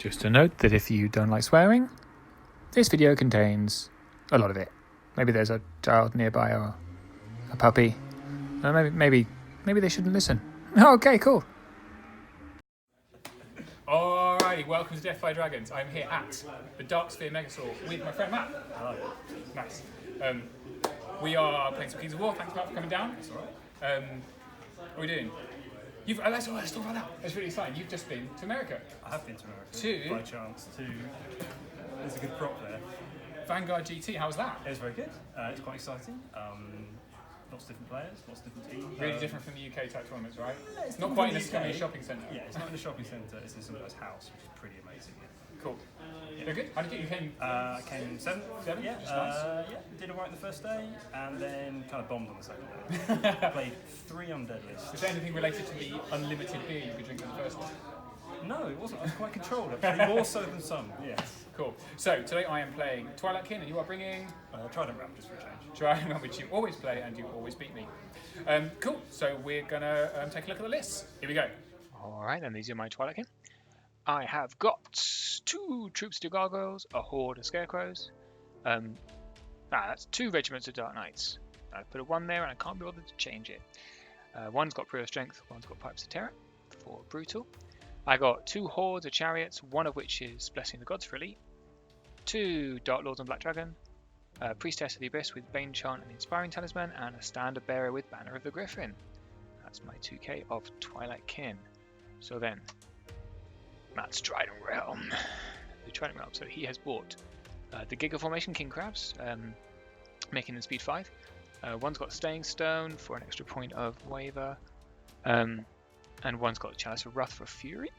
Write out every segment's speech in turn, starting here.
Just a note that if you don't like swearing, this video contains a lot of it. Maybe there's a child nearby or a puppy. Maybe they shouldn't listen. Okay, cool. Alrighty, welcome to Death by Dragons. I'm here at the Dark Sphere Megastore with my friend Matt. Hello. Nice. We are playing some Kings of War. Thanks Matt for coming down. It's alright. What are we doing? Let's talk about that. It's really exciting. You've just been to America. I have been to America. By chance. There's a good prop there. Vanguard GT, how was that? It was very good. It's quite exciting. Lots of different players, lots of different teams. Really different from the UK type tournaments, right? Yeah, it's not quite in a shopping centre. Yeah, it's not in a shopping centre, it's in some guy's house, which is pretty amazing. Yeah. Cool. They're good? How did you came? I came seventh. Yeah, nice. Did alright the first day, and then kind of bombed on the second day. Played 3 undead lists. Is there anything related to the unlimited beer you could drink on the first one? No, it wasn't. I was quite controlled, actually. More so than some, yes. Cool. So, today I am playing Twilight Kin, and you are bringing... Trident Ram, just for a change. Trident Ram, which you always play, and you always beat me. Cool. So, we're going to take a look at the list. Here we go. Alright, and these are my Twilight Kin. I have got 2 troops to gargoyles, a horde of scarecrows. That's 2 regiments of dark knights. I've put a 1 there, and I can't be bothered to change it. One's got pure strength, one's got pipes of terror for brutal. I got 2 hordes of chariots, one of which is blessing the gods for elite. 2 dark lords and black dragon. Priestess of the abyss with bane chant and inspiring talisman, and a standard bearer with banner of the griffin. That's my 2k of Twilight Kin. So then, Matt's Trident Realm. The Trident Realm. So he has bought the Giga Formation King Crabs, making them speed 5. One's got Staying Stone for an extra point of Waver. And one's got the Chalice of Wrath for Fury.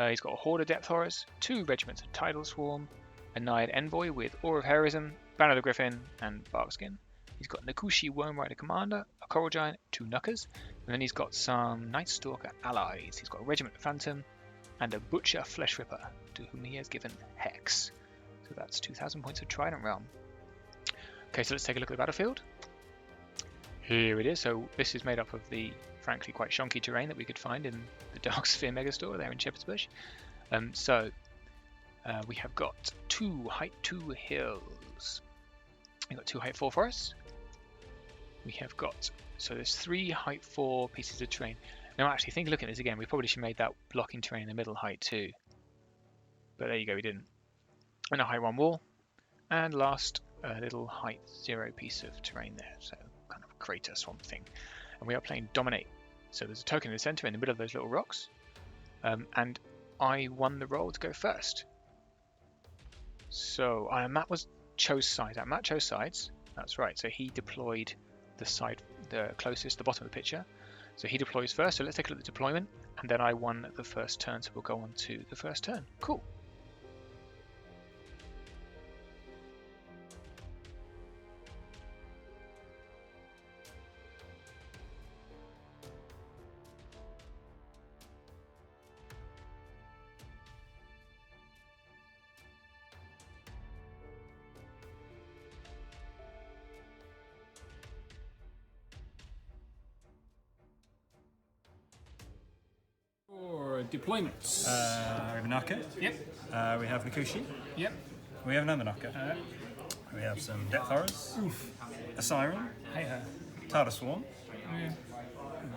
He's got a Horde of Depth Horrors, 2 regiments of Tidal Swarm, a Naiad Envoy with Awe of Heroism, Banner of the Griffin, and Barkskin. He's got Nakushi Worm Rider Commander, a Coral Giant, 2 Knuckers, and then he's got some Night Stalker allies. He's got a Regiment of Phantom, and a Butcher Flesh Ripper, to whom he has given Hex. So that's 2,000 points of Trident Realm. Okay, so let's take a look at the battlefield. Here it is. So this is made up of the frankly quite shonky terrain that we could find in the Dark Sphere Megastore there in Shepherd's Bush. We have got 2 height 2 hills. We've got 2 height 4 forests. We have got, so there's 3 height 4 pieces of terrain. Now actually, look at this again, we probably should have made that blocking terrain in the middle height 2. But there you go, we didn't. And a height 1 wall. And last, a little height 0 piece of terrain there. So kind of crater swamp thing. And we are playing Dominate. So there's a token in the center in the middle of those little rocks. And I won the roll to go first. So Matt chose sides. Matt chose sides. That's right. So he deployed the side, the closest, the bottom of the picture. So he deploys first. So let's take a look at the deployment. And then I won the first turn. So we'll go on to the first turn. Cool. Deployments. We have a Naka. Yep. We have Nakushi. Yep. We have another Naka. We have some Depth Horrors. Oof. A Siren. Hey her. Tidal Swarm. Yeah.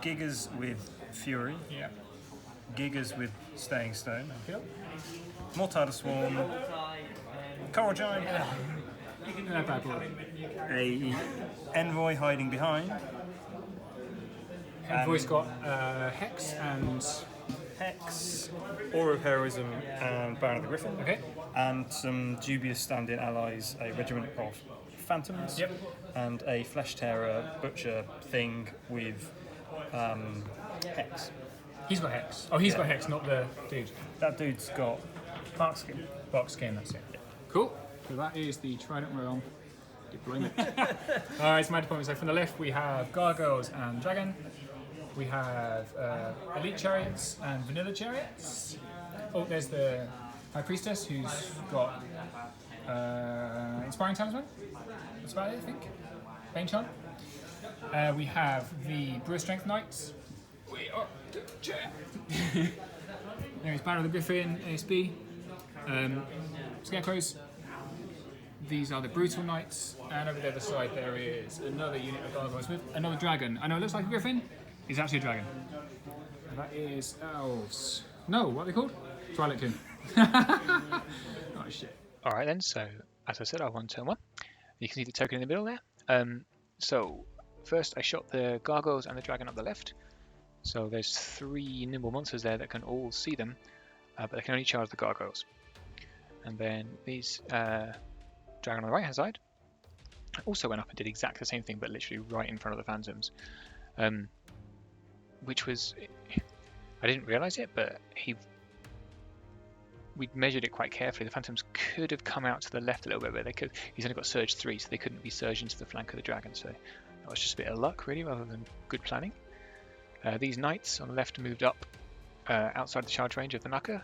Gigas with Fury. Yeah. Gigas with Staying Stone. Yep. More Tidal Swarm. Coral Giant. Not bad boy. A Envoy hiding behind. Envoy's got Hex and... Hex, Awe of Heroism, and Banner of the Griffin. Okay. And some dubious stand-in allies, a regiment of Phantoms. Yep. And a Flesh Terror Butcher thing with Hex. He's got Hex. Oh, he's got Hex, not the dude. That dude's got Barkskin. Barkskin, that's it. Yeah. Cool. So that is the Trident Realm deployment. Alright, so my deployment. So from the left we have Gargoyles and Dragon. We have Elite Chariots and Vanilla Chariots. Oh, there's the High Priestess who's got Inspiring Talisman. That's about it, I think. Bane Chant. We have the Brewer Strength Knights. We are the champ. There's Banner of the Griffin, ASB. Scarecrows. These are the Brutal Knights, and over the other side there is another unit of gargoyles with another dragon. I know it looks like a griffin, it's actually a dragon. And that is elves. No, what are they called? Twilight Kin. Oh shit. Alright then, so as I said, I won turn 1. You can see the token in the middle there. So first I shot the gargoyles and the dragon up the left. So there's 3 nimble monsters there that can all see them, but they can only charge the gargoyles. And then these dragon on the right hand side also went up and did exactly the same thing, but literally right in front of the phantoms, which was, I didn't realise it, but we measured it quite carefully. The phantoms could have come out to the left a little bit, but he's only got surge 3, so they couldn't be surged into the flank of the dragon. So that was just a bit of luck, really, rather than good planning. These knights on the left moved up outside the charge range of the knucker.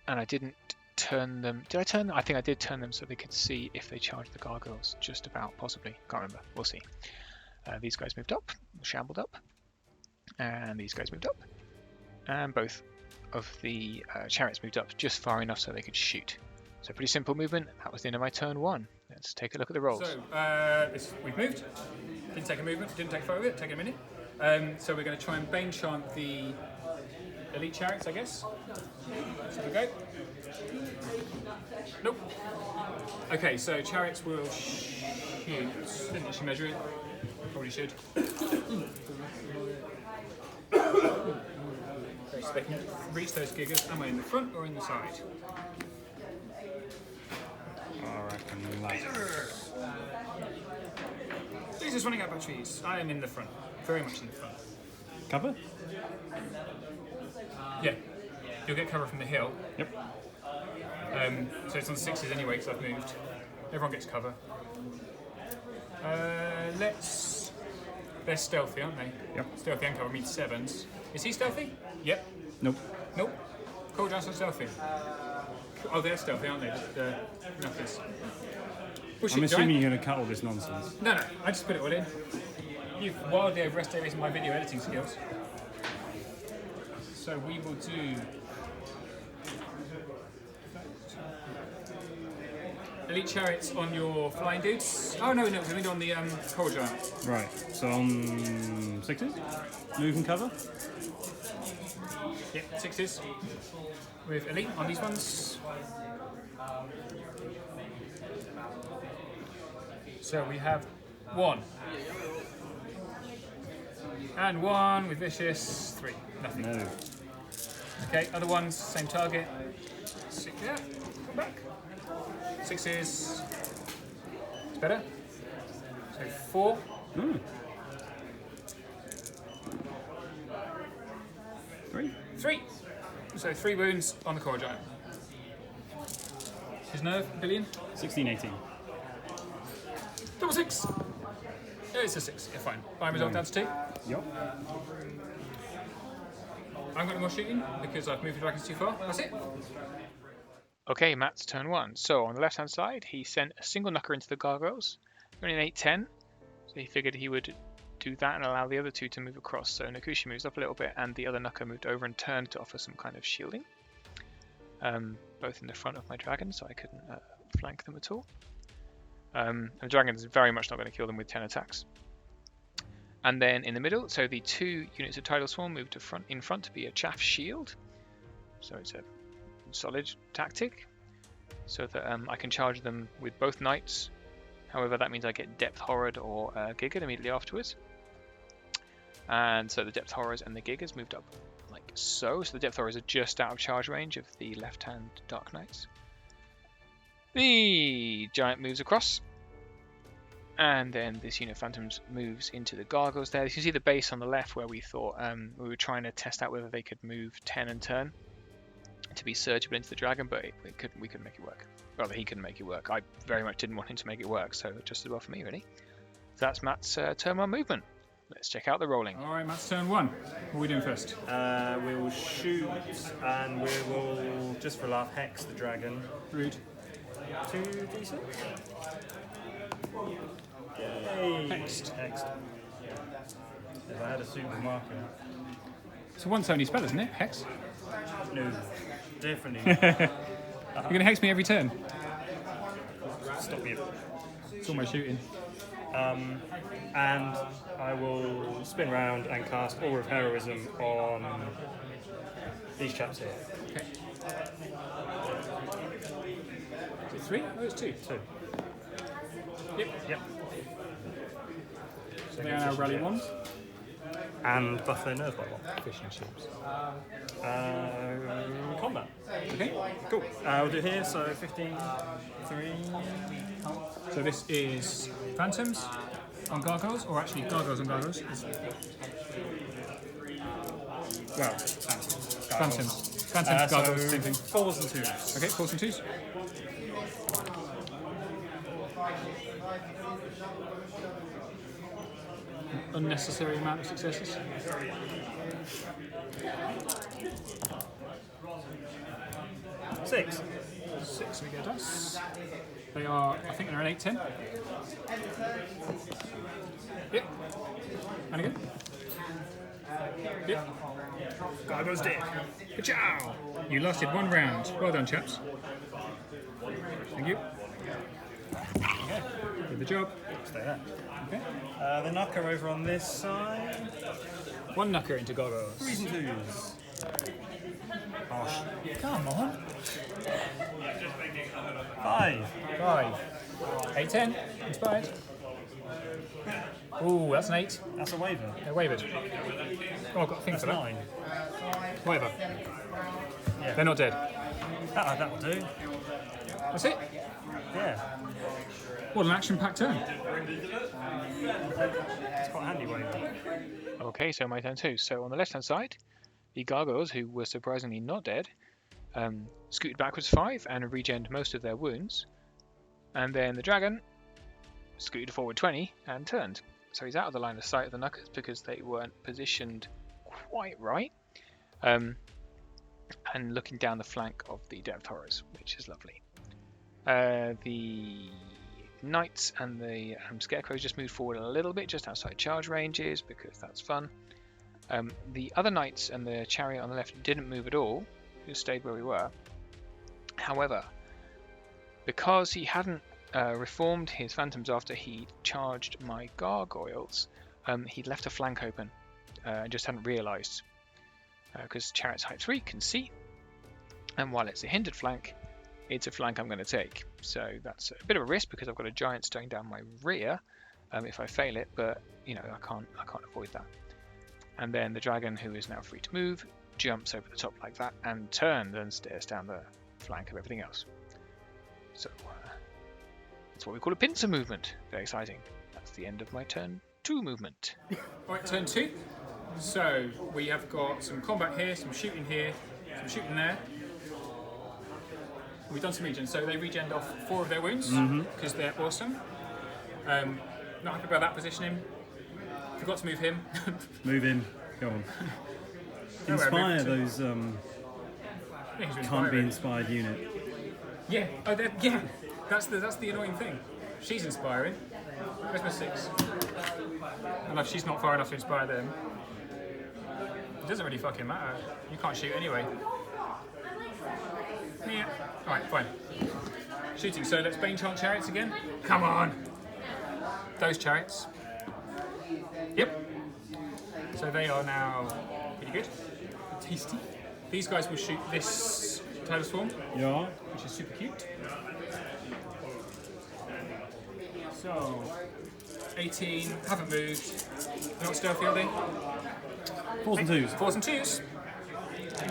And I didn't turn them. Did I turn them? I think I did turn them so they could see if they charged the gargoyles. Just about, possibly. Can't remember. We'll see. These guys moved up, shambled up, and these guys moved up, and both of the chariots moved up just far enough so they could shoot. So pretty simple movement. That was the end of my turn 1. Let's take a look at the rolls. So we've moved. Didn't take a movement. Didn't take a photo of it. Take a minute. So we're going to try and Bane chant the elite chariots, I guess. So we go. Nope. Okay, so chariots will shoot. Didn't actually measure it. Probably should. Okay, so they can reach those gigas. Am I in the front or in the side? I reckon left. Jesus, running out of batteries. I am in the front. Very much in the front. Cover? Yeah. You'll get cover from the hill. Yep. So it's on the 6s anyway because I've moved. Everyone gets cover. They're stealthy, aren't they? Yep. Stealthy and cover means 7s. Is he stealthy? Yep. Nope. Nope. Cool, John's not stealthy. Oh, they're stealthy, aren't they? The knuckers. I'm assuming you're going to cut all this nonsense. No, I just put it all in. You've wildly overestimated my video editing skills. So we will do elite chariots on your flying dudes. Oh no, we're going to do on the coral giant. Right, so on 6s? Move and cover? Yep, 6s. With elite on these ones. So we have 1. And 1 with vicious, 3. Nothing. No. Okay, other ones, same target. 6, yeah, come back. 6s. It's better. So 4. Mm. 3. 3. So 3 wounds on the coral giant. His nerve, billion. 16, 18. Double 6. Yeah, it's a 6. Yeah, fine. Fine result down to 2. Yep. I'm going to more shooting because I've moved the dragons too far. That's it. Okay, Matt's turn 1. So on the left hand side, he sent a single knucker into the gargoyles. Only an 8-10. So he figured he would do that and allow the other 2 to move across. So Nakushi moves up a little bit and the other knucker moved over and turned to offer some kind of shielding. Both in the front of my dragon, so I couldn't flank them at all. And the dragon is very much not going to kill them with 10 attacks. And then in the middle, so the 2 units of Tidal Swarm moved to in front to be a chaff shield. So it's a solid tactic, so that I can charge them with both knights. However, that means I get Depth Horrored or Giggard immediately afterwards. And so the Depth Horrors and the Giggers moved up like so. So the Depth Horrors are just out of charge range of the left-hand Dark Knights. The Giant moves across. And then this unit of Phantoms moves into the Gargoyles there. You can see the base on the left where we thought we were trying to test out whether they could move 10 and turn to be surgible into the dragon, but we couldn't make it work. Rather, he couldn't make it work. I very much didn't want him to make it work, so just as well for me, really. So that's Matt's turn 1 movement. Let's check out the rolling. All right, Matt's turn 1. What are we doing first? We will shoot and we will, just for laugh, hex the dragon. Rude. 2d6? Yay! Hexed. Hexed. If I had a super marker. It's a once only spell, isn't it? Hex. No, definitely. You're going to hex me every turn. Stop you. It's all my shooting. And I will spin round and cast Aura of Heroism on these chaps here. Okay. Is it 3? Oh, it's 2. 2. Yep. So they are now rally 1. And buff their nerve by 1. Fish and chips. Combat. Okay. Cool. We'll do here, so 15, 3. So this is Phantoms on Gargoyles, or actually Gargoyles on Gargoyles. Well, Phantoms. Phantoms, Gargoyles, so same thing. 4s and 2s. Okay, 4s and 2s. Unnecessary amount of successes. 6. 6 we get us. They are, I think they're an 8-10. Yep. And again. Yep. Gargoyle's dead. Ka-chow! You lasted 1 round. Well done, chaps. Thank you. Okay. Did the job. Stay there. Okay. The knocker over on this side. 1 knocker into Gargoyles. 3s and 2s. Harsh. Come on. 5. 5. 8-10. Inspired. Ooh, that's an 8. That's a waiver. They're wavered. Oh, I've got a thing That's for that. 9. Waiver. Yeah. They're not dead. That'll do. That's it. Yeah. What an action-packed turn. It's quite handy waiver. Okay, so my turn 2. So on the left-hand side, the Gargoyles, who were surprisingly not dead, scooted backwards 5 and regened most of their wounds. And then the dragon scooted forward 20 and turned. So he's out of the line of sight of the Knuckers because they weren't positioned quite right. And looking down the flank of the Depth Horrors, which is lovely. The Knights and the Scarecrows just moved forward a little bit, just outside charge ranges, because that's fun. The other Knights and the Chariot on the left didn't move at all, just stayed where we were. However, because he hadn't reformed his Phantoms after he charged my Gargoyles, he'd left a flank open and just hadn't realised. Because Chariot's height 3 can see, and while it's a hindered flank, it's a flank I'm going to take. So that's a bit of a risk because I've got a giant staying down my rear if I fail it, but you know I can't avoid that. And then the dragon, who is now free to move, jumps over the top like that and turns and stares down the flank of everything else. So that's what we call a pincer movement. Very exciting. That's the end of my turn 2 movement. Alright, turn 2. So we have got some combat here, some shooting here, some shooting there. We've done some regen, so they regened off 4 of their wounds because they're awesome. Not happy about that positioning. Forgot to move him. Move him. Go on. Inspire those can't be inspired unit. Yeah. Oh, yeah. That's the annoying thing. She's inspiring. Where's my 6? And if she's not far enough to inspire them, it doesn't really fucking matter. You can't shoot anyway. Yeah. Alright, fine. Shooting. So let's Bane Chant Chariots again. Come on. Those chariots. Yep. So they are now pretty good. Tasty. These guys will shoot this Tidal Swarm. Yeah. Which is super cute. So 18, haven't moved. Not stealthy, are they? 4s and 2s. 4s and 2s.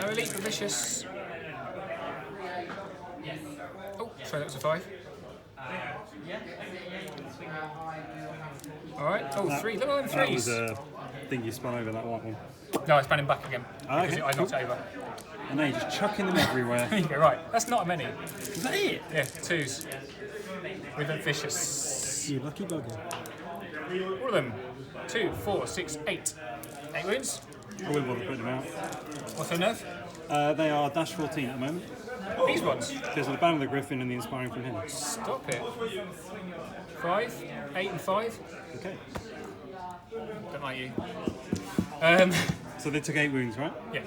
No elite, but vicious. Oh, sorry, that was a 5. Alright, oh, 3. Look at them 3s. That was a thing you spun over, that white one. No, I spun him back again. Okay, Because I knocked it over. And now you're just chucking them everywhere. There you go, right. That's not a many. Is that it? Yeah, 2s. With a vicious. You lucky bugger. All of them. 2, 4, 6, 8. 8 wounds. I wouldn't bother putting them out. What's their nerf? They are dash 14 at the moment. These ones. There's the Band of the Griffin and the Inspiring from him. Stop it. 5, 8 and 5. Okay. Don't like you. So they took 8 wounds, right? Yeah.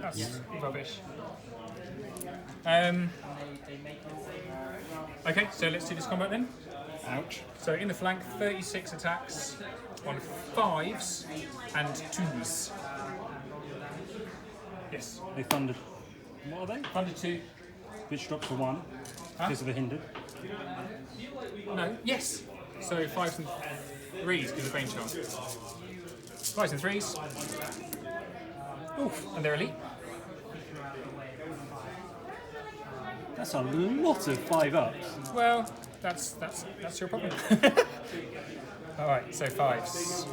That's rubbish. Okay, so let's do this combat then. Ouch. So in the flank, 36 attacks on 5s and 2s. Yes. They thundered. What are they? Thunder 2. Which dropped to 1 because of the hindered. No, yes. So 5s and 3s because of Bane Charm. 5s and 3s. Oof. And they're elite. That's a lot of 5-ups. Well, that's your problem. Alright, so 5s.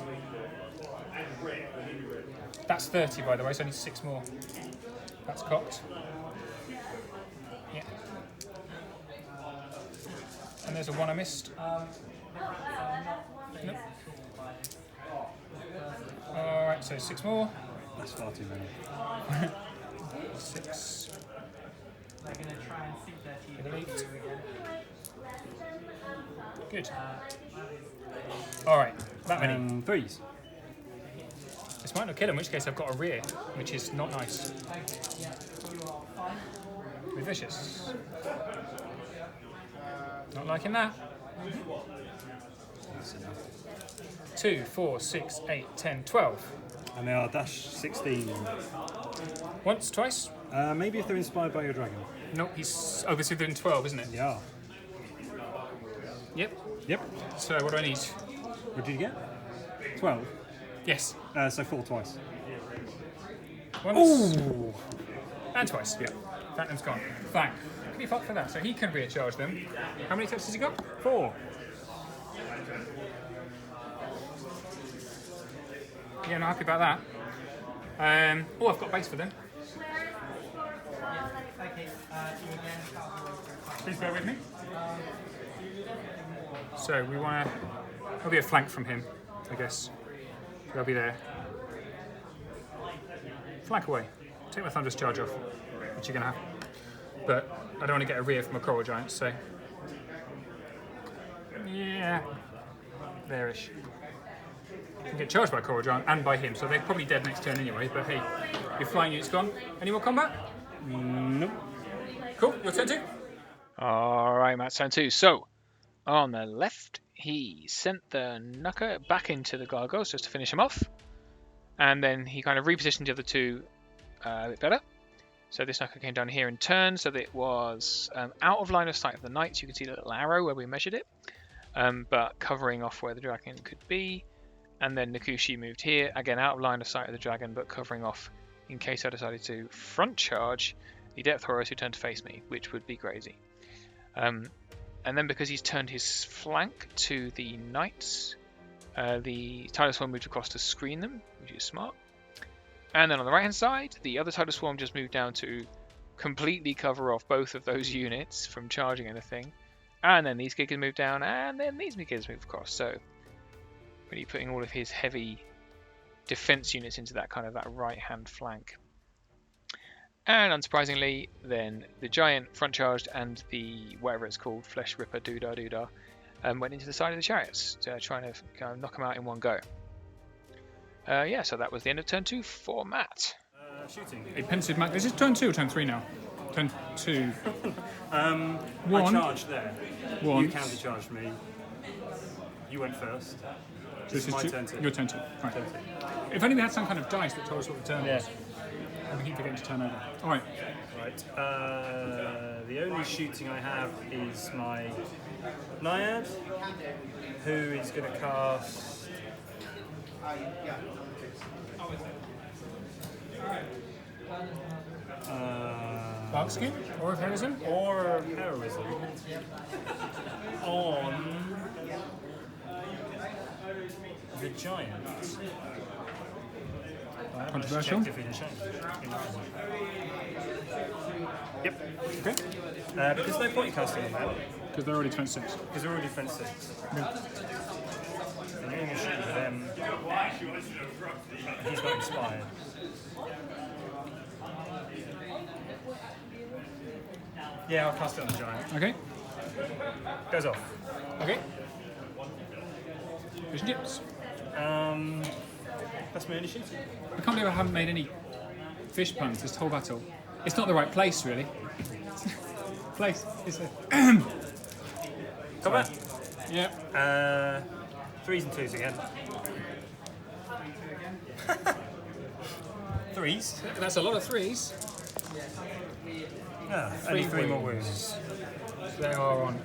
That's 30 by the way, so I need 6 more. That's cocked. Yeah. And there's a 1 I missed. Nope. Alright, so 6 more. That's far too many. 6. Elite. Good. Alright, that many. 3s. This might not kill him, in which case I've got a rear, which is not nice. Be vicious. Not liking that. 2, 4, 6, 8, 10, 12. And they are dash 16. Once, twice? Maybe if they're inspired by your dragon. Nope, he's obviously within 12, isn't it? Yeah. Yep. Yep. So what do I need? What did you get? 12. Yes. So 4 twice. Once. Ooh. And twice. Yeah. Phantom's gone. Thank. Can be fucked for that. So he can recharge them. How many attacks has he got? 4. Yeah, not happy about that. Oh, I've got base for them. Please bear with me. So we want to... There'll be a flank from him, I guess. They'll be there. Flank away. Take my Thunderous Charge off, which you're going to have. But I don't want to get a rear from a Coral Giant, so... Yeah. There-ish. Can get charged by Coral Giant and by him, so they're probably dead next turn anyway, but hey, your flying unit's gone. Any more combat? Nope. Cool, your turn 2. Alright, Matt's turn 2. So, on the left, he sent the Knucker back into the Gargoyles just to finish him off. And then he kind of repositioned the other 2 a bit better. So this Knucker came down here in turn, so that it was out of line of sight of the Knights. You can see the little arrow where we measured it, but covering off where the dragon could be. And then Nakushi moved here, again out of line of sight of the dragon, but covering off in case I decided to front charge the Depth Horrors who turned to face me, which would be crazy. And then because he's turned his flank to the Knights, the Tidal Swarm moved across to screen them, which is smart. And then on the right hand side, the other Tidal Swarm just moved down to completely cover off both of those units from charging anything. And then these giggers moved down, and then these giggers moved across. So really putting all of his heavy defense units into that kind of that right hand flank. And unsurprisingly, then the giant front charged and the whatever it's called, Flesh Ripper Doodah Doodah, went into the side of the chariots, trying to kind of knock them out in one go. Yeah, so that was the end of turn 2 for Matt. Shooting. A pensive Mac. This is turn 2 or turn 3 now? Turn 2. I charged there. 1. You counter-charged me. You went first. This is my 2. turn 2. Your turn 2. Right. If only we had some kind of dice that told us what the turn was. And we keep forgetting to turn over. Alright. Right. The only shooting I have is my Naiad, who is going to cast... Bark Skin? Or of Heroism? Or of Heroism on the Giant. Controversial. Checked if it changed. Yep. Okay. Because no point in casting on that. Because they're already 26. Because they're already defense 6. Yeah. And you're going to shoot with them. He's not inspired. Yeah, I'll cast it on the Giant. Okay. Goes off. Okay. Vision Dips. That's my only shooting. I can't believe I haven't made any fish puns this whole battle. It's not the right place, really. Place, is it? Combat. Yeah. 3s and 2s again. 3s. That's a lot of 3s. Only 3 more wounds. They are on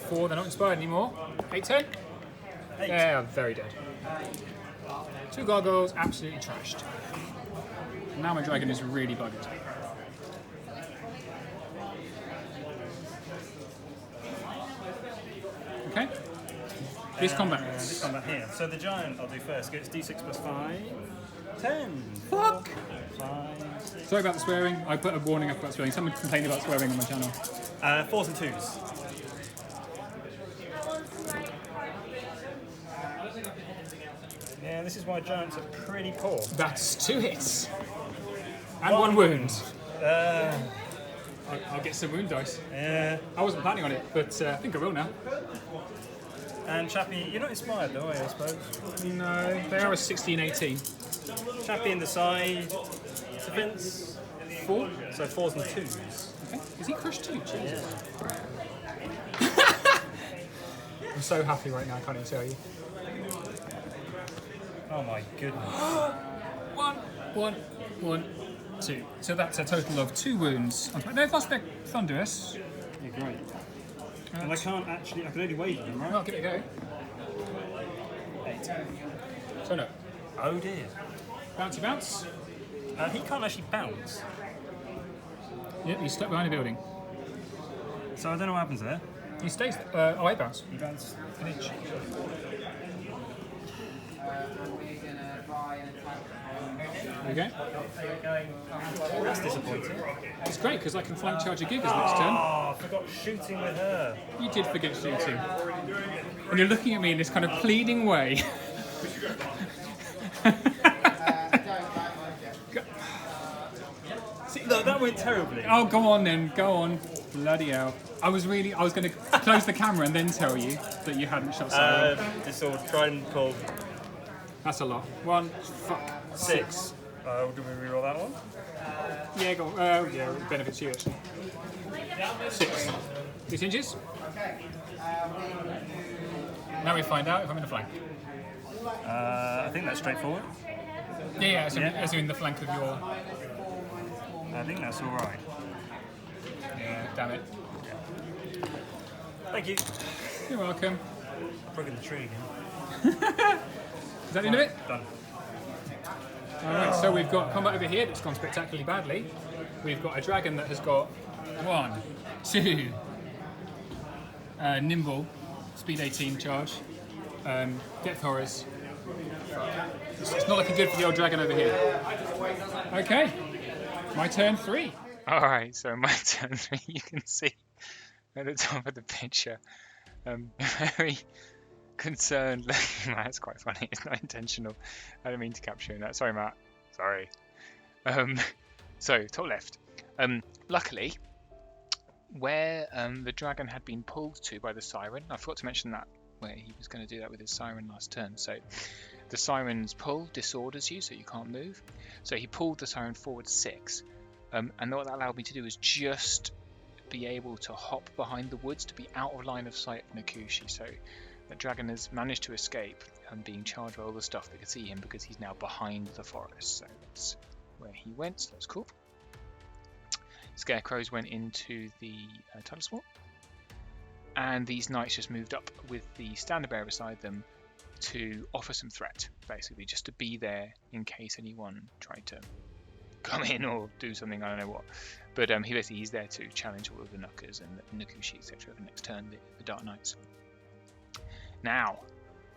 4. They're not inspired anymore. 8 turn. 8. They are very dead. 2 gargoyles, absolutely trashed. Now my dragon is really buggered. Okay. This combat. This combat here. So the giant I'll do first. Gets d6 plus 5. 10. Fuck! 5, 6. Sorry about the swearing. I put a warning up about swearing. Someone complained about swearing on my channel. 4s and 2s. Yeah, this is why giants are pretty poor. That's 2 hits. And 1 wound. I'll get some wound dice. Yeah. I wasn't planning on it, but I think I will now. And Chappie, you're not inspired though, are you, I suppose? No, they are a 16-18. Chappie in the side. Defense. 4. So 4s and 2s. Okay. Is he crushed too? Jesus. I'm so happy right now, I can't even tell you. Oh my goodness. 1, 1, 1, 2. So that's a total of 2 wounds. They've lost their Thunderous. You're great. And I can't actually, I can only wave them, right? I'll give it a go. 8. So no. Oh dear. Bouncy bounce. He can't actually bounce. Yep, he's stuck behind a building. So I don't know what happens there. He stays. Oh, I bounce. He bounced An inch. There we go. That's disappointing. It's great because I can flank charge a Gigas next turn. Oh, I forgot shooting with her. You did forget shooting. And you're looking at me in this kind of pleading way. No, that went terribly. Oh, go on then. Go on. Bloody hell. I was going to close the camera and then tell you that you hadn't shot siren. This old Trident called That's a lot. 1, fuck, 6. Do we reroll that one? Yeah, go on. Yeah, it benefits you actually. 6. 6 inches. Now we find out if I'm in the flank. I think that's straightforward. Yeah, as in the flank of your... I think that's alright. Yeah, damn it. Thank you. You're welcome. Broken the tree again. Is that the end of it? Done. Alright, so we've got combat over here that's gone spectacularly badly. We've got a dragon that has got 1, 2, nimble, speed 18 charge, depth horrors. It's not looking good for the old dragon over here. Okay, my turn 3. Alright, so my turn 3, you can see at the top of the picture, very concerned looking. That's quite funny, it's not intentional. I didn't mean to capture that. Sorry, Matt. Sorry. So, top left. Luckily, where the dragon had been pulled to by the siren, I forgot to mention that, where he was going to do that with his siren last turn. So, the siren's pull disorders you, so you can't move. So he pulled the siren forward 6. And what that allowed me to do was just be able to hop behind the woods to be out of line of sight of Nakushi. So the dragon has managed to escape and being charged by all the stuff that could see him because he's now behind the forest. So that's where he went, so that's cool. Scarecrows went into the Tidal Swarm. And these knights just moved up with the standard bearer beside them to offer some threat, basically, just to be there in case anyone tried to come in or do something, I don't know what. But he's there to challenge all of the Nukkers and the Nakushi, etc. for next turn, the Dark Knights. Now,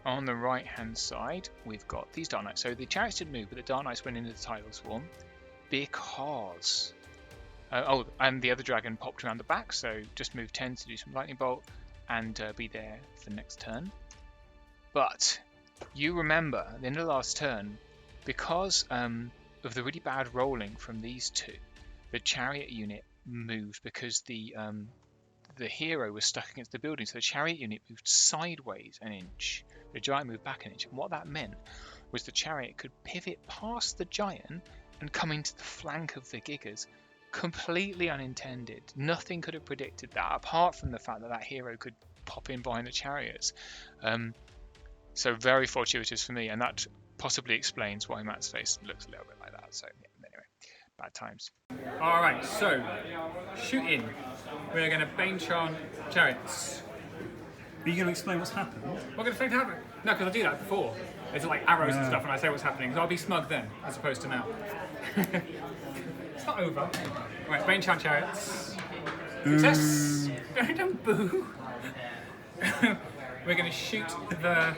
on the right hand side, we've got these Dark Knights. So the chariots didn't move, but the Dark Knights went into the Tidal Swarm because... and the other dragon popped around the back, so just move 10 to do some Lightning Bolt and be there for the next turn. But you remember, at the end of the last turn, because of the really bad rolling from these two, the chariot unit moved because the hero was stuck against the building, so the chariot unit moved sideways an inch The giant moved back an inch, and what that meant was the chariot could pivot past the giant and come into the flank of the Gigas. Completely unintended. Nothing could have predicted that, apart from the fact that that hero could pop in behind the chariots. So very fortuitous for me, and that possibly explains why Matt's face looks a little bit like that. So yeah, anyway, bad times. Alright, so shooting. We're going to Bane Charm chariots. Are you going to explain what's happened? We're going to think happen. No, because I do that before. There's like arrows and stuff, and I say what's happening. So I'll be smug then, as opposed to now. It's not over. Right, Bane Charm chariots. Success. Don't boo. We're going to shoot the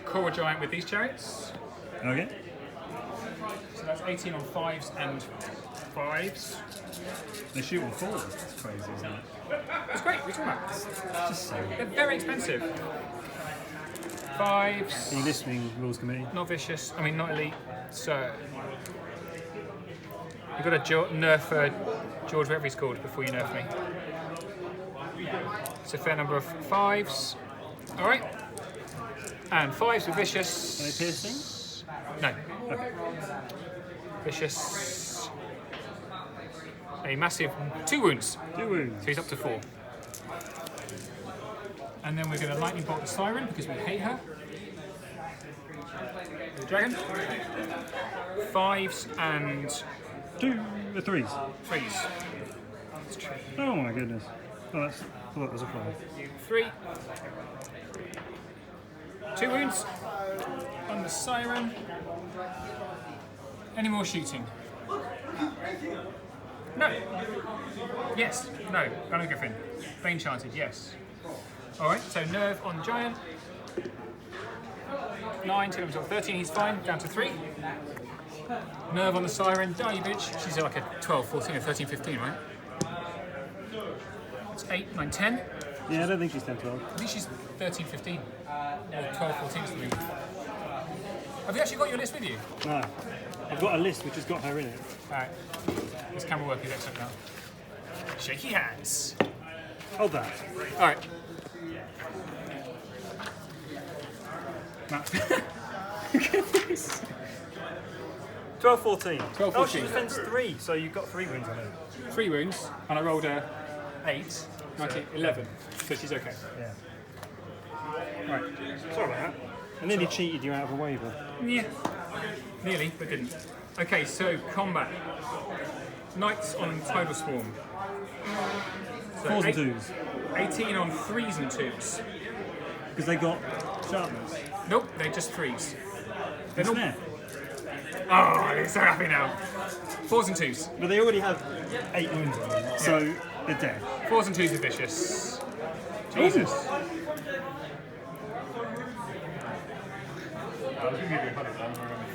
Coral Giant with these chariots. Okay. So that's 18 on 5s and 5s. They shoot on 4s. That's crazy, isn't it? That's great, we're talking about. Just so. They're very expensive. 5s. Are you listening, Rules Committee? Not vicious, I mean not elite, so... You've got to nerf George, whatever he's called, before you nerf me. It's a fair number of 5s. Alright. And 5s with vicious. Are they piercing? No. Okay. Vicious. A massive 2 wounds. 2 wounds. So he's up to 4. And then we're going to lightning bolt the siren because we hate her. The dragon. 5s and 3s. 3s. Oh my goodness. Oh, I thought that was a 5. 3. 2 wounds on the siren. Any more shooting? No. Yes. No. Gunner Griffin. Bane Chanted. Yes. Alright, so nerve on giant. 9, 2, 13, he's fine. Down to 3. Nerve on the siren. Die, you bitch. She's like a 12, 14, or 13, 15, right? It's 8, 9, 10. Yeah, I don't think she's 10, 12. I think she's 13, 15. Or 12, 14 something. Have you actually got your list with you? No. I've got a list which has got her in it. Alright. This camera work is excellent now. Shaky hands. Hold that. Alright. Matt. Look at this. 12, 14. 12, Oh, she 14. defends 3, so you've got 3 wins on her. 3 wounds, and I rolled a 8, 19, 11. So she's okay. Yeah. Right. Sorry about that. I nearly cheated you out of a waiver. Yeah. Nearly, but didn't. Okay, so combat. Knights on Tidal Swarm. So 4s and 2s. 18 on 3s and 2s. Because they got sharpness. Nope, they're just 3s. They're It's not. there. Oh, I'm so happy now. 4s and 2s. But they already have 8 wounds on them, so they're dead. 4s and 2s are vicious. Jesus.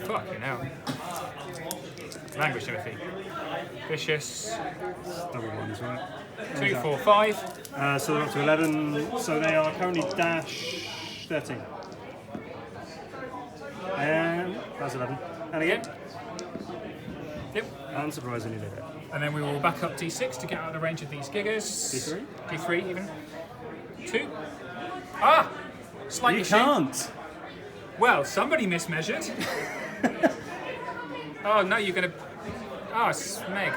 Fucking hell. Language, Timothy. Vicious. Double ones, right? 2, 4, 5. So they're up to 11. So they are currently dash 13. And that's 11. And again. Yep. Unsurprisingly, they're dead. And then we will back up D6 to get out of the range of these gigas. D3? D3 even. 2. Ah! Slightly You can't! Well, somebody mismeasured. Oh no, you're gonna. Oh, Smeg.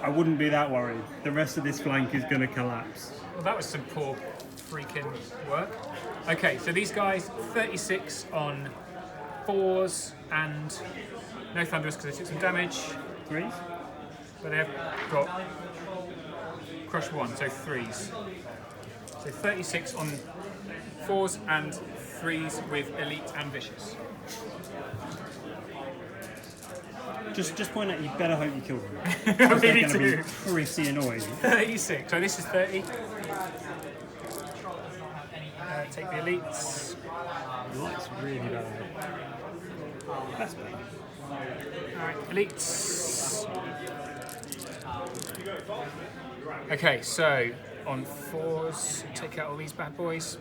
I wouldn't be that worried. The rest of this flank is going to collapse. Well, that was some poor freaking work. Okay, so these guys, 36 on 4s and no thunderous because they took some damage. 3s? But they've got crush 1, so 3s. So 36 on 4s and 3s with elite and vicious. Just point out, you better hope you kill them. I They're really going to be do. pretty annoying. 36. So this is 30. Take the elites. That's really bad. That's bad. Alright, elites. Okay, so on 4s, take out all these bad boys.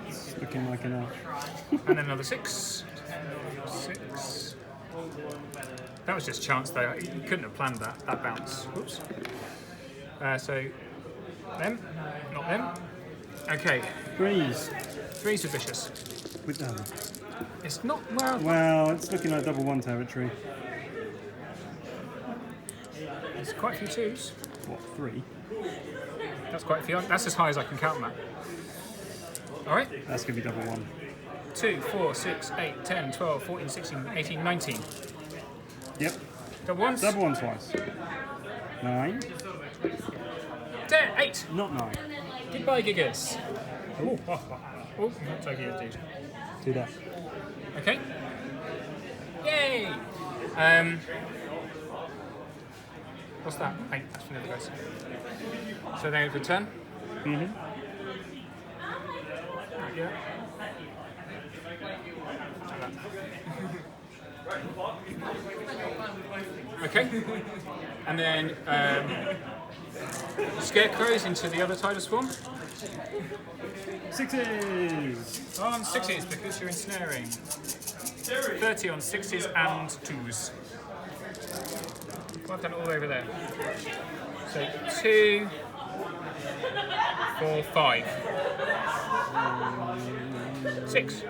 It's looking like enough. And then another 6. 6. That was just chance though. You couldn't have planned that bounce. Whoops. So them, not them. Okay. Threes are vicious. With them. It's not well. Well, it's looking like double 1 territory. There's quite a few twos. What, 3? That's quite a few. That's as high as I can count that. All right. That's going to be double 1. 2, 4, 6, 8, 10, 12, 14, 16, 18, 19. Yep. Double ones. Double 1 twice. 9. 10, 8. Not 9. Goodbye, giggers. Oh, not taking it, dude. Do that. Okay. Yay! What's that? 8. That's from the other guys. So they return. Mm-hmm. Yeah. Okay. And then scarecrows into the other Tidal Swarm. 6s! On 6s because you're ensnaring. 30 on 6s and 2s. Well, I've done it all over there. So 2, 4, 5. 6.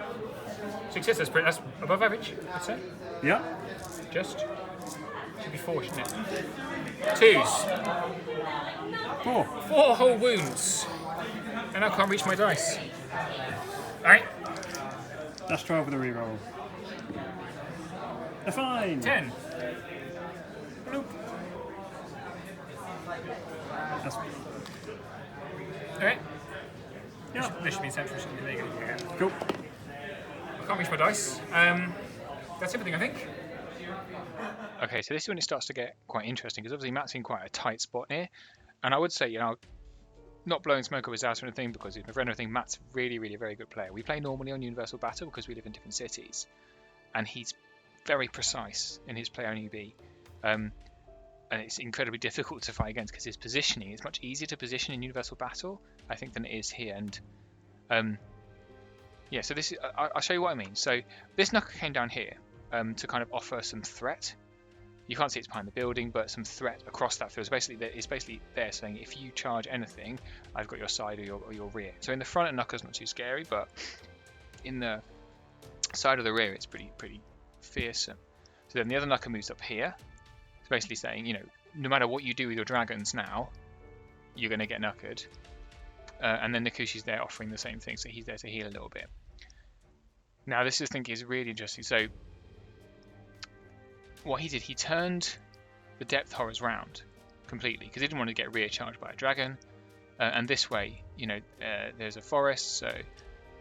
6 is that's above average, I'd say. Yep. Just. Should be 4, shouldn't it? 2s. 4. 4 whole wounds. And I can't reach my dice. Alright. That's 12 with a reroll. A fine! 10. Nope. That's... Alright. Yeah. This should be central, shouldn't it? Yeah. Cool. I can't reach my dice. That's everything, I think. Okay, so this is when it starts to get quite interesting, because obviously Matt's in quite a tight spot here. And I would say, not blowing smoke up his ass or anything, because if for anything, Matt's really, really very good player. We play normally on Universal Battle because we live in different cities. And he's very precise in his play on UB. And it's incredibly difficult to fight against because his positioning is much easier to position in Universal Battle, I think, than it is here. And yeah, so this is, I'll show you what I mean. So this knucker came down here to kind of offer some threat. You can't see it's behind the building, but some threat across that field. So basically, it's basically there saying if you charge anything, I've got your side or your rear. So in the front, a knucker's not too scary, but in the side of the rear, it's pretty fearsome. So then the other knucker moves up here. It's basically saying, no matter what you do with your dragons now, you're going to get knuckered. And then Nikushi's there offering the same thing, so he's there to heal a little bit. Now this I think is really interesting. So what he did, he turned the depth horrors round completely because he didn't want to get rear charged by a dragon. And this way, there's a forest, so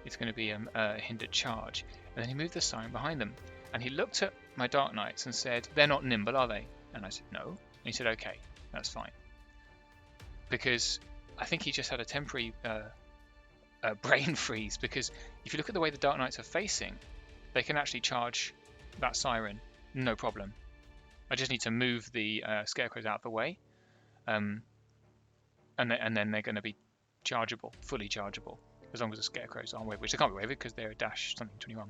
it's going to be a hindered charge. And then he moved the siren behind them. And he looked at my Dark Knights and said, "They're not nimble, are they?" And I said, "No." And he said, "Okay, that's fine." Because I think he just had a temporary brain freeze, because if you look at the way the Dark Knights are facing, they can actually charge that siren, no problem. I just need to move the scarecrows out of the way, and then they're going to be chargeable, fully chargeable, as long as the scarecrows aren't wavered, which they can't be wavered because they're a dash something 21.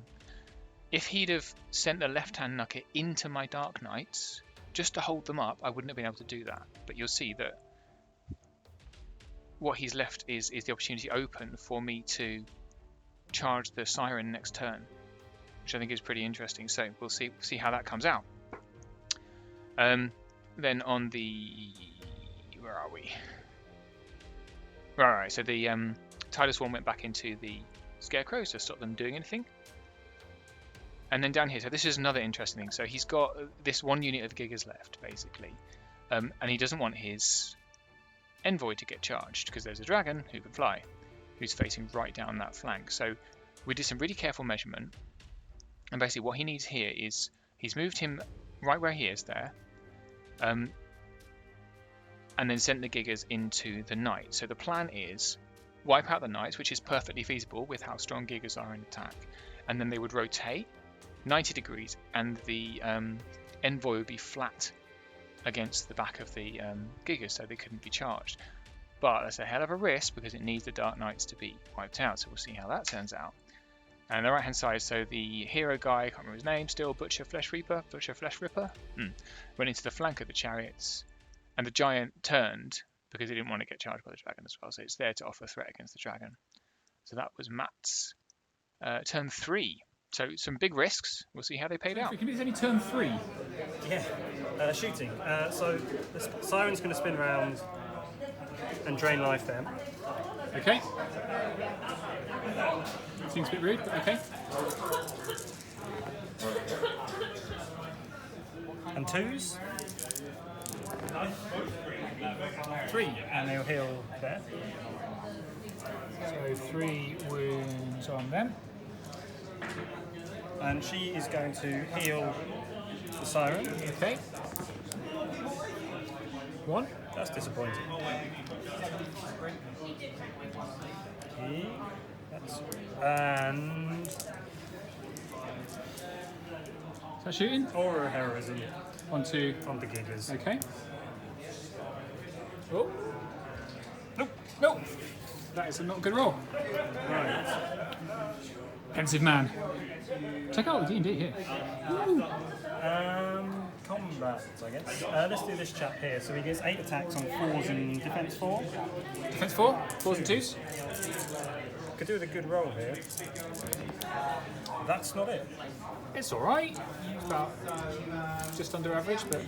If he'd have sent the left-hand knucker into my Dark Knights just to hold them up, I wouldn't have been able to do that. But you'll see that what he's left is the opportunity open for me to charge the siren next turn, which I think is pretty interesting. So we'll see how that comes out. Then on the where are we? Right. So the Tidal Swarm went back into the scarecrows to stop them doing anything. And then down here, so this is another interesting thing. So he's got this one unit of Gigas left, basically, and he doesn't want his Envoy to get charged because there's a dragon who can fly, who's facing right down that flank. So we did some really careful measurement, and basically what he needs here is he's moved him right where he is there, and then sent the Gigas into the Knight. So the plan is wipe out the Knights, which is perfectly feasible with how strong Gigas are in attack, and then they would rotate 90 degrees, and the Envoy would be flat against the back of the Gigas, so they couldn't be charged. But that's a hell of a risk because it needs the Dark Knights to be wiped out, so we'll see how that turns out. And the right hand side, so the hero guy, I can't remember his name still, Butcher Flesh Ripper, went into the flank of the chariots, and the giant turned because he didn't want to get charged by the dragon as well, so it's there to offer threat against the dragon. So that was Matt's turn 3. So some big risks. We'll see how they paid out. Can you only turn 3? Yeah, shooting. So the siren's going to spin around and drain life then. Okay. Seems a bit rude, but okay. And 2s. 3. And they'll heal there. So 3 wounds on them. And she is going to heal the siren. Okay. 1. That's disappointing. Okay. And So shooting. Aura of Heroism Onto giggers. Okay. Oh. Nope. That is a not good roll. Right. Pensive man. Check out the D&D here. Woo. Combat, I guess. Let's do this chap here. So he gets 8 attacks on 4s and defense 4. Defense 4, 4s and 2s. Could do with a good roll here. That's not it. It's alright. About just under average, but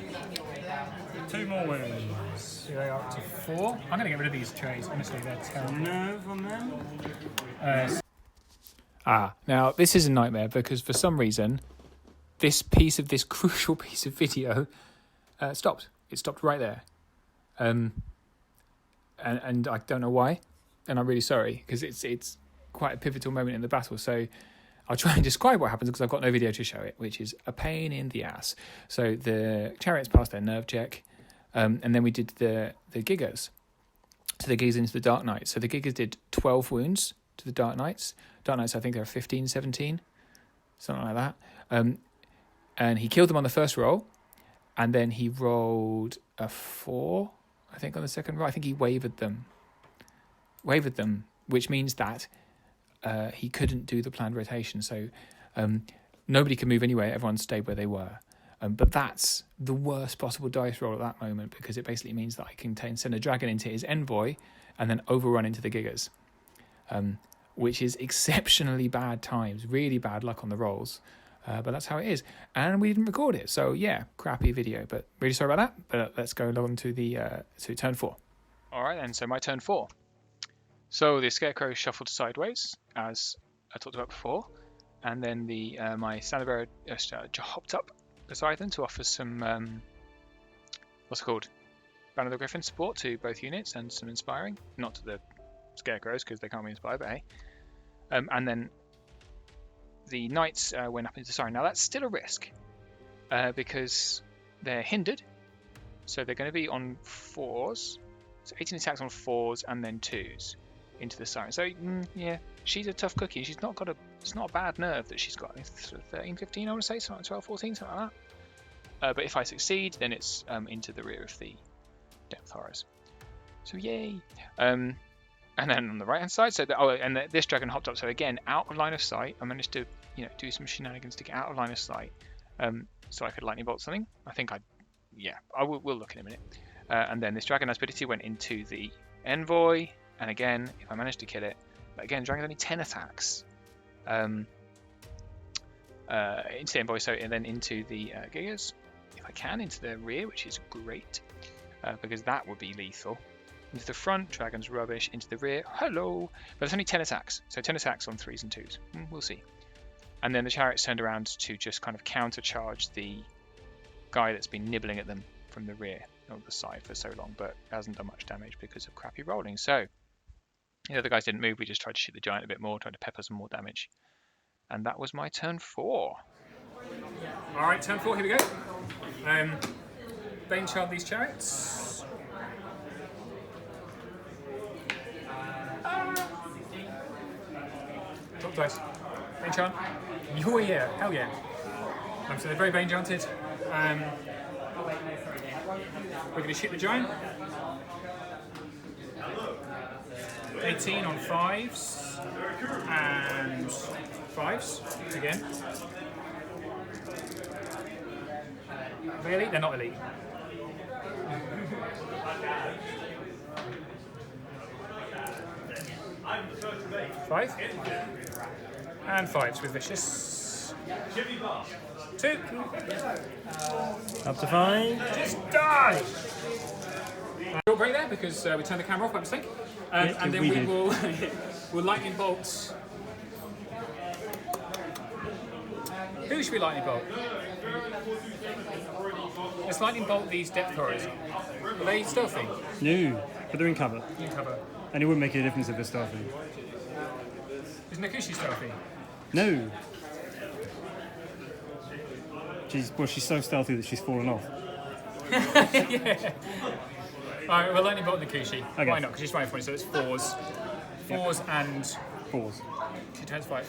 2 more wounds. here they are up to 4. I'm going to get rid of these trays. Honestly, they're terrible. Nerve on them. Now this is a nightmare because for some reason this crucial piece of video stopped. It stopped right there. And I don't know why, and I'm really sorry because it's quite a pivotal moment in the battle. So I'll try and describe what happens because I've got no video to show it, which is a pain in the ass. So the chariots passed their nerve check, and then we did the giggers. So the giggers into the Dark Knights. So the giggers did 12 wounds to the Dark Knights. Dark Knights, I think they're 15, 17, something like that. And he killed them on the first roll, and then he rolled a 4, I think, on the second roll. I think he wavered them, which means that he couldn't do the planned rotation. So nobody could move anyway. Everyone stayed where they were. But that's the worst possible dice roll at that moment because it basically means that I can send a dragon into his envoy and then overrun into the giggers. Which is exceptionally bad times, really bad luck on the rolls. But that's how it is. And we didn't record it. So yeah, crappy video, but really sorry about that. But let's go along to the to turn 4. All right then, so my turn 4. So the Scarecrow shuffled sideways, as I talked about before. And then my Standard Bearer hopped up beside them to offer some, what's it called? Banner of the Griffin support to both units and some inspiring. Not to the Scarecrows because they can't be inspired, but hey. And then the Knights went up into the Siren. Now that's still a risk because they're hindered. So they're going to be on 4s. So 18 attacks on 4s and then 2s into the Siren. So yeah, she's a tough cookie. She's not got it's not a bad nerve that she's got. It's 13, 15, I want to say, something like 12, 14, something like that. But if I succeed, then it's into the rear of the Depth Horrors. So yay. And then on the right hand side, so this dragon hopped up. So again, out of line of sight. I managed to do some shenanigans to get out of line of sight, so I could lightning bolt something. We'll look in a minute. And then this dragon aspidity went into the envoy, and again, if I managed to kill it, but again, dragon's only 10 attacks. Into the envoy, and then into the giggers, if I can, into the rear, which is great, because that would be lethal. Into the front, dragon's rubbish. Into the rear, hello. But it's only 10 attacks, so 10 attacks on 3s and 2s. We'll see. And then the chariots turned around to just kind of countercharge the guy that's been nibbling at them from the rear or the side for so long, but hasn't done much damage because of crappy rolling. So the other guys didn't move. We just tried to shoot the giant a bit more, tried to pepper some more damage. And that was my turn 4. All right, turn 4. Here we go. Bane Child these chariots. Top dice. Bane Chant. Oh yeah, hell yeah. So they're very Bane Chanted. We're going to shoot the giant. 18 on 5s. And 5s again. Are they elite? They're not elite. Five. And 5s with vicious. 2. Up to 5. Just die! Short break there because we turned the camera off by mistake. And then we will we'll lightning bolt. Who should we lightning bolt? Let's lightning bolt these depth horrors. Are they stealthy? No, but they're in cover. In cover. And it wouldn't make any difference if they're stealthy. Is Nakushi stealthy? No. She's so stealthy that she's fallen off. Yeah. Alright, we're lightning bolt Nakushi. Okay. Why not? Because she's running for it, so it's 4s. 4s and 4s. she turns 5.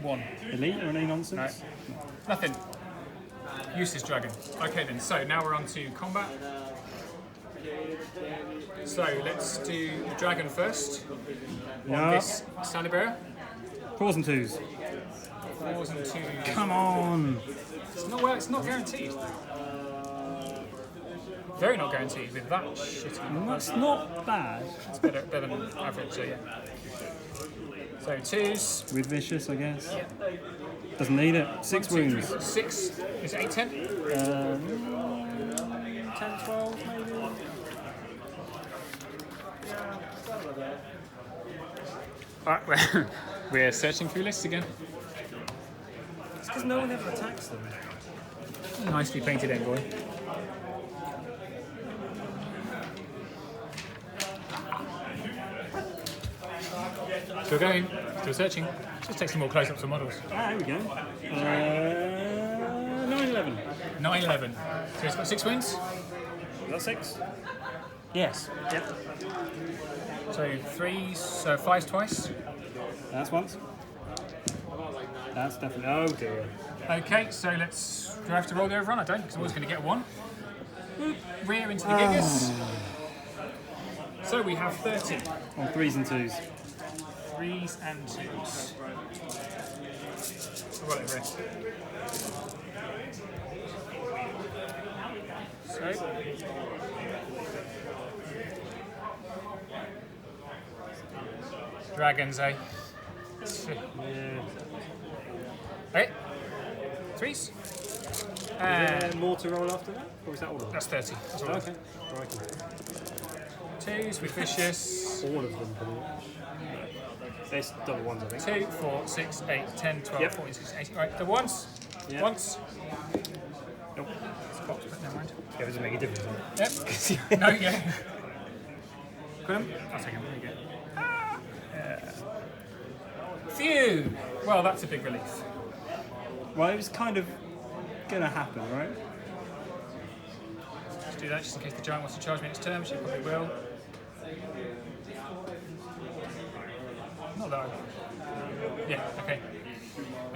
1. Elite or any nonsense? No. Nothing. Useless dragon. Okay then, so now we're on to combat. So let's do the dragon first. On this standard bearer. 4s and 2s. 4s and 2s. Come on! It's not guaranteed. Very not guaranteed with that shitty. That's not bad. It's better than average, so yeah. So 2s. With vicious, I guess. Yeah. Doesn't need it. 6 wounds. 6. Is it 8, 10? 10, 12 maybe? Alright, we're searching through lists again. It's because no one ever attacks them. Nicely painted envoy. Still going, still searching. Just take some more close-ups of models. Ah, here we go. 9-11. 9-11. So he's got 6 wounds. Is that 6? Yes. Yep. So 3s, so 5s twice. That's once. That's definitely. Oh dear. Okay, so do I have to roll the overrun? I don't, because I'm always going to get 1. Rear into the gigas. So we have 30. On 3s and 2s. 3s and 2s. So whatever it is. So. Dragons, eh? Yeah. Okay. 3s. Is there more to roll after that? Or is that all of them? That's 30. That's all. Okay. Right. 2s with vicious. All of them, pretty much. There's double ones, I think. 2, 4, 6, 8, 10, 12, Yep. 14, 16, 18. Right, the ones. Yep. Once. Nope. Spots, but never mind. Yeah, it doesn't make a difference, does it? Yep. No, yeah. Got him? I'll take him. There you go. Phew! Well, that's a big relief. Well, it was kind of going to happen, right? Let's do that just in case the giant wants to charge me its turn, which it probably will. Not that I... Yeah, okay.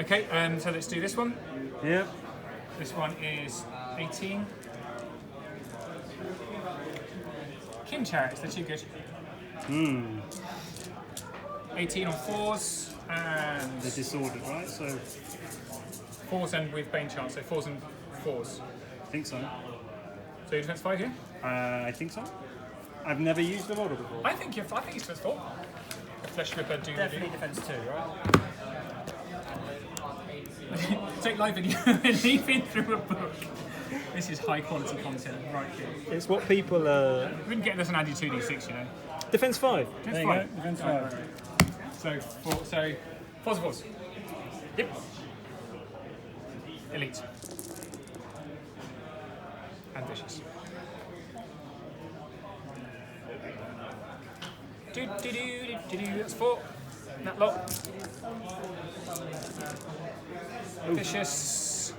Okay, so let's do this one. Yep. This one is 18. Kin chariots, they're too good. 18 on 4s, and They're disordered, right? So 4s and with Bane chance, so 4s and 4s. I think so. So your defense 5 here? I think so. I've never used the model before. I think it's defense 4. The Flesh Ripper do defense 2, right? Take live video and leave it through a book. This is high quality content right here. It's what people. We wouldn't get this on Andy 2d6, you know. Defense 5. Defense There you 5. go. Defense 5. Right. So 4s and 4s. Yep. Elite. And vicious. That's 4. That lot. Vicious.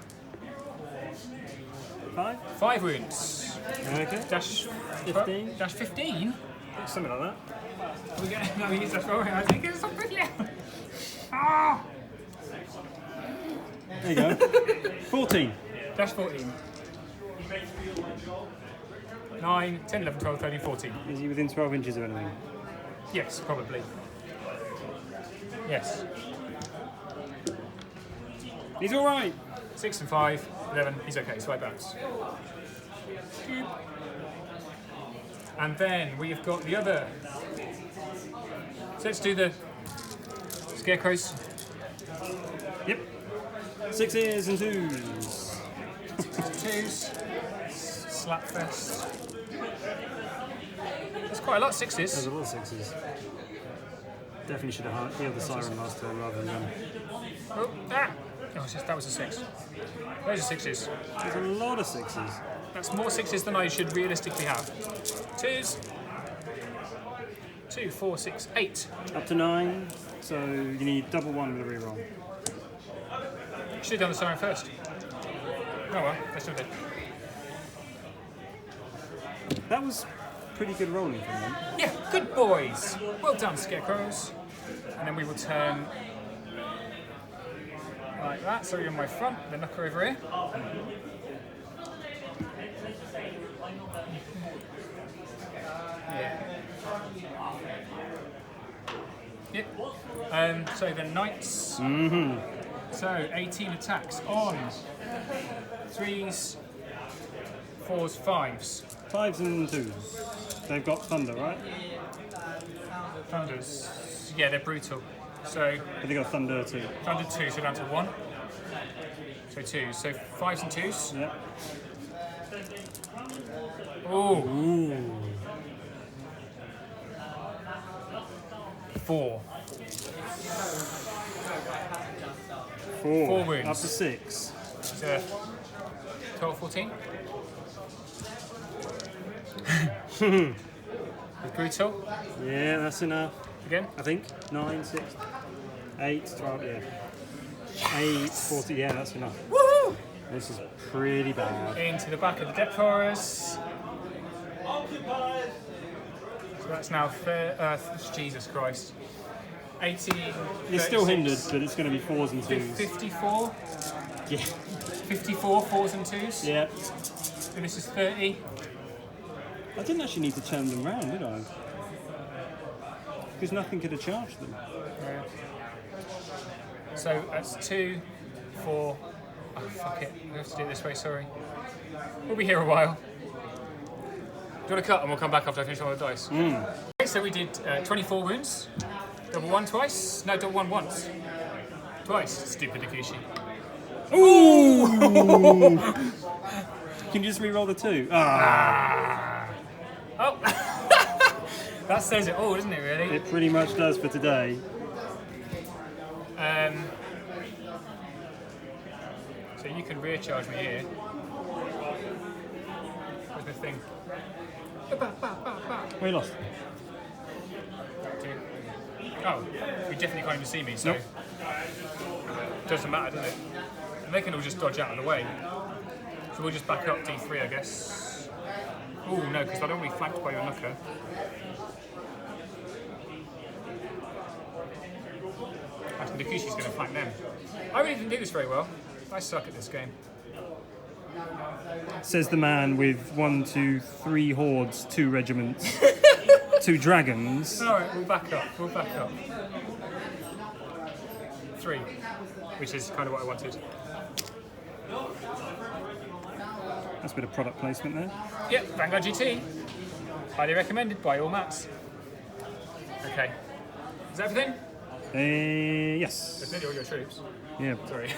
5. 5 wounds. Okay. Dash 15. Dash 15. Something like that. We get no, he's that's right. I think it's something. Yeah. Ah. There you go. 14. Dash 14. 9, 10, 11, 12, 13, 14. Is he within 12 inches of anything? Yes, probably. Yes. He's all right. 6 and 5, 11. He's okay, so I bounce. And then we've got the other. So let's do the scarecrows. Yep. 6s and 2s. 2s. Slapfest. There's quite a lot of 6s. There's a lot of 6s. Definitely should have healed the siren last turn rather than. Oh, ah! Oh, that was a 6. Those are 6s. There's a lot of 6s. That's more 6s than I should realistically have. 2s. 2, 4, 6, 8. Up to 9. So you need double 1 with a reroll. Should have done the siren first. Oh well, let's do it. That was pretty good rolling from them. Yeah, good boys. Well done, scarecrows. And then we will turn like that. So you're in my front, the knucker over here. Yeah. Yep. So the knights. So 18 attacks on 3s, 4s, 5s. 5s and 2s. They've got thunder, right? Thunders. Yeah, they're brutal. So But they got thunder too. thunder 2, so down to 1. So 2. So 5s and 2s. Yep. Ooh. Ooh. 4. 4. 4 wounds. Up to 6. So 12, 14. Brutal. Yeah, that's enough. Again. I think 9, 6, 8, 12. Yeah. 8, 40. Yeah, that's enough. Woohoo! This is pretty bad. Into the back of the depth horrors. So that's now Jesus Christ. 18. You're still 36, hindered, but it's going to be 4s and 2s. 54. Yeah. 54, 4s and 2s. Yeah. And this is 30. I didn't actually need to turn them round, did I? Because nothing could have charged them. Yeah. So that's 2, 4. Oh, fuck it. We have to do it this way, sorry. We'll be here a while. Do you want to cut and we'll come back after I finish all the dice? Okay, so we did 24 wounds. Double 1 twice. No, double 1 once. Twice. Stupid Akushi. Ooh! Can you just re-roll the 2? Ah. Oh! That says it all, doesn't it, really? It pretty much does for today. So you can rear charge me here. Where's my thing? We lost. Oh, you definitely can't even see me, so... Nope. Doesn't matter, does it? And they can all just dodge out of the way. So we'll just back up D3, I guess. Oh no, because I don't want to be flanked by your knucker. Actually, Nakushi's going to flank them. I really didn't do this very well. I suck at this game. Says the man with 1, 2, 3 hordes, 2 regiments, 2 dragons. Alright, we'll back up. 3, which is kind of what I wanted. That's a bit of product placement there. Yep, Vanguard GT. Highly recommended by all mats. Okay. Is that everything? Yes. That's nearly all your troops. Yeah. Sorry.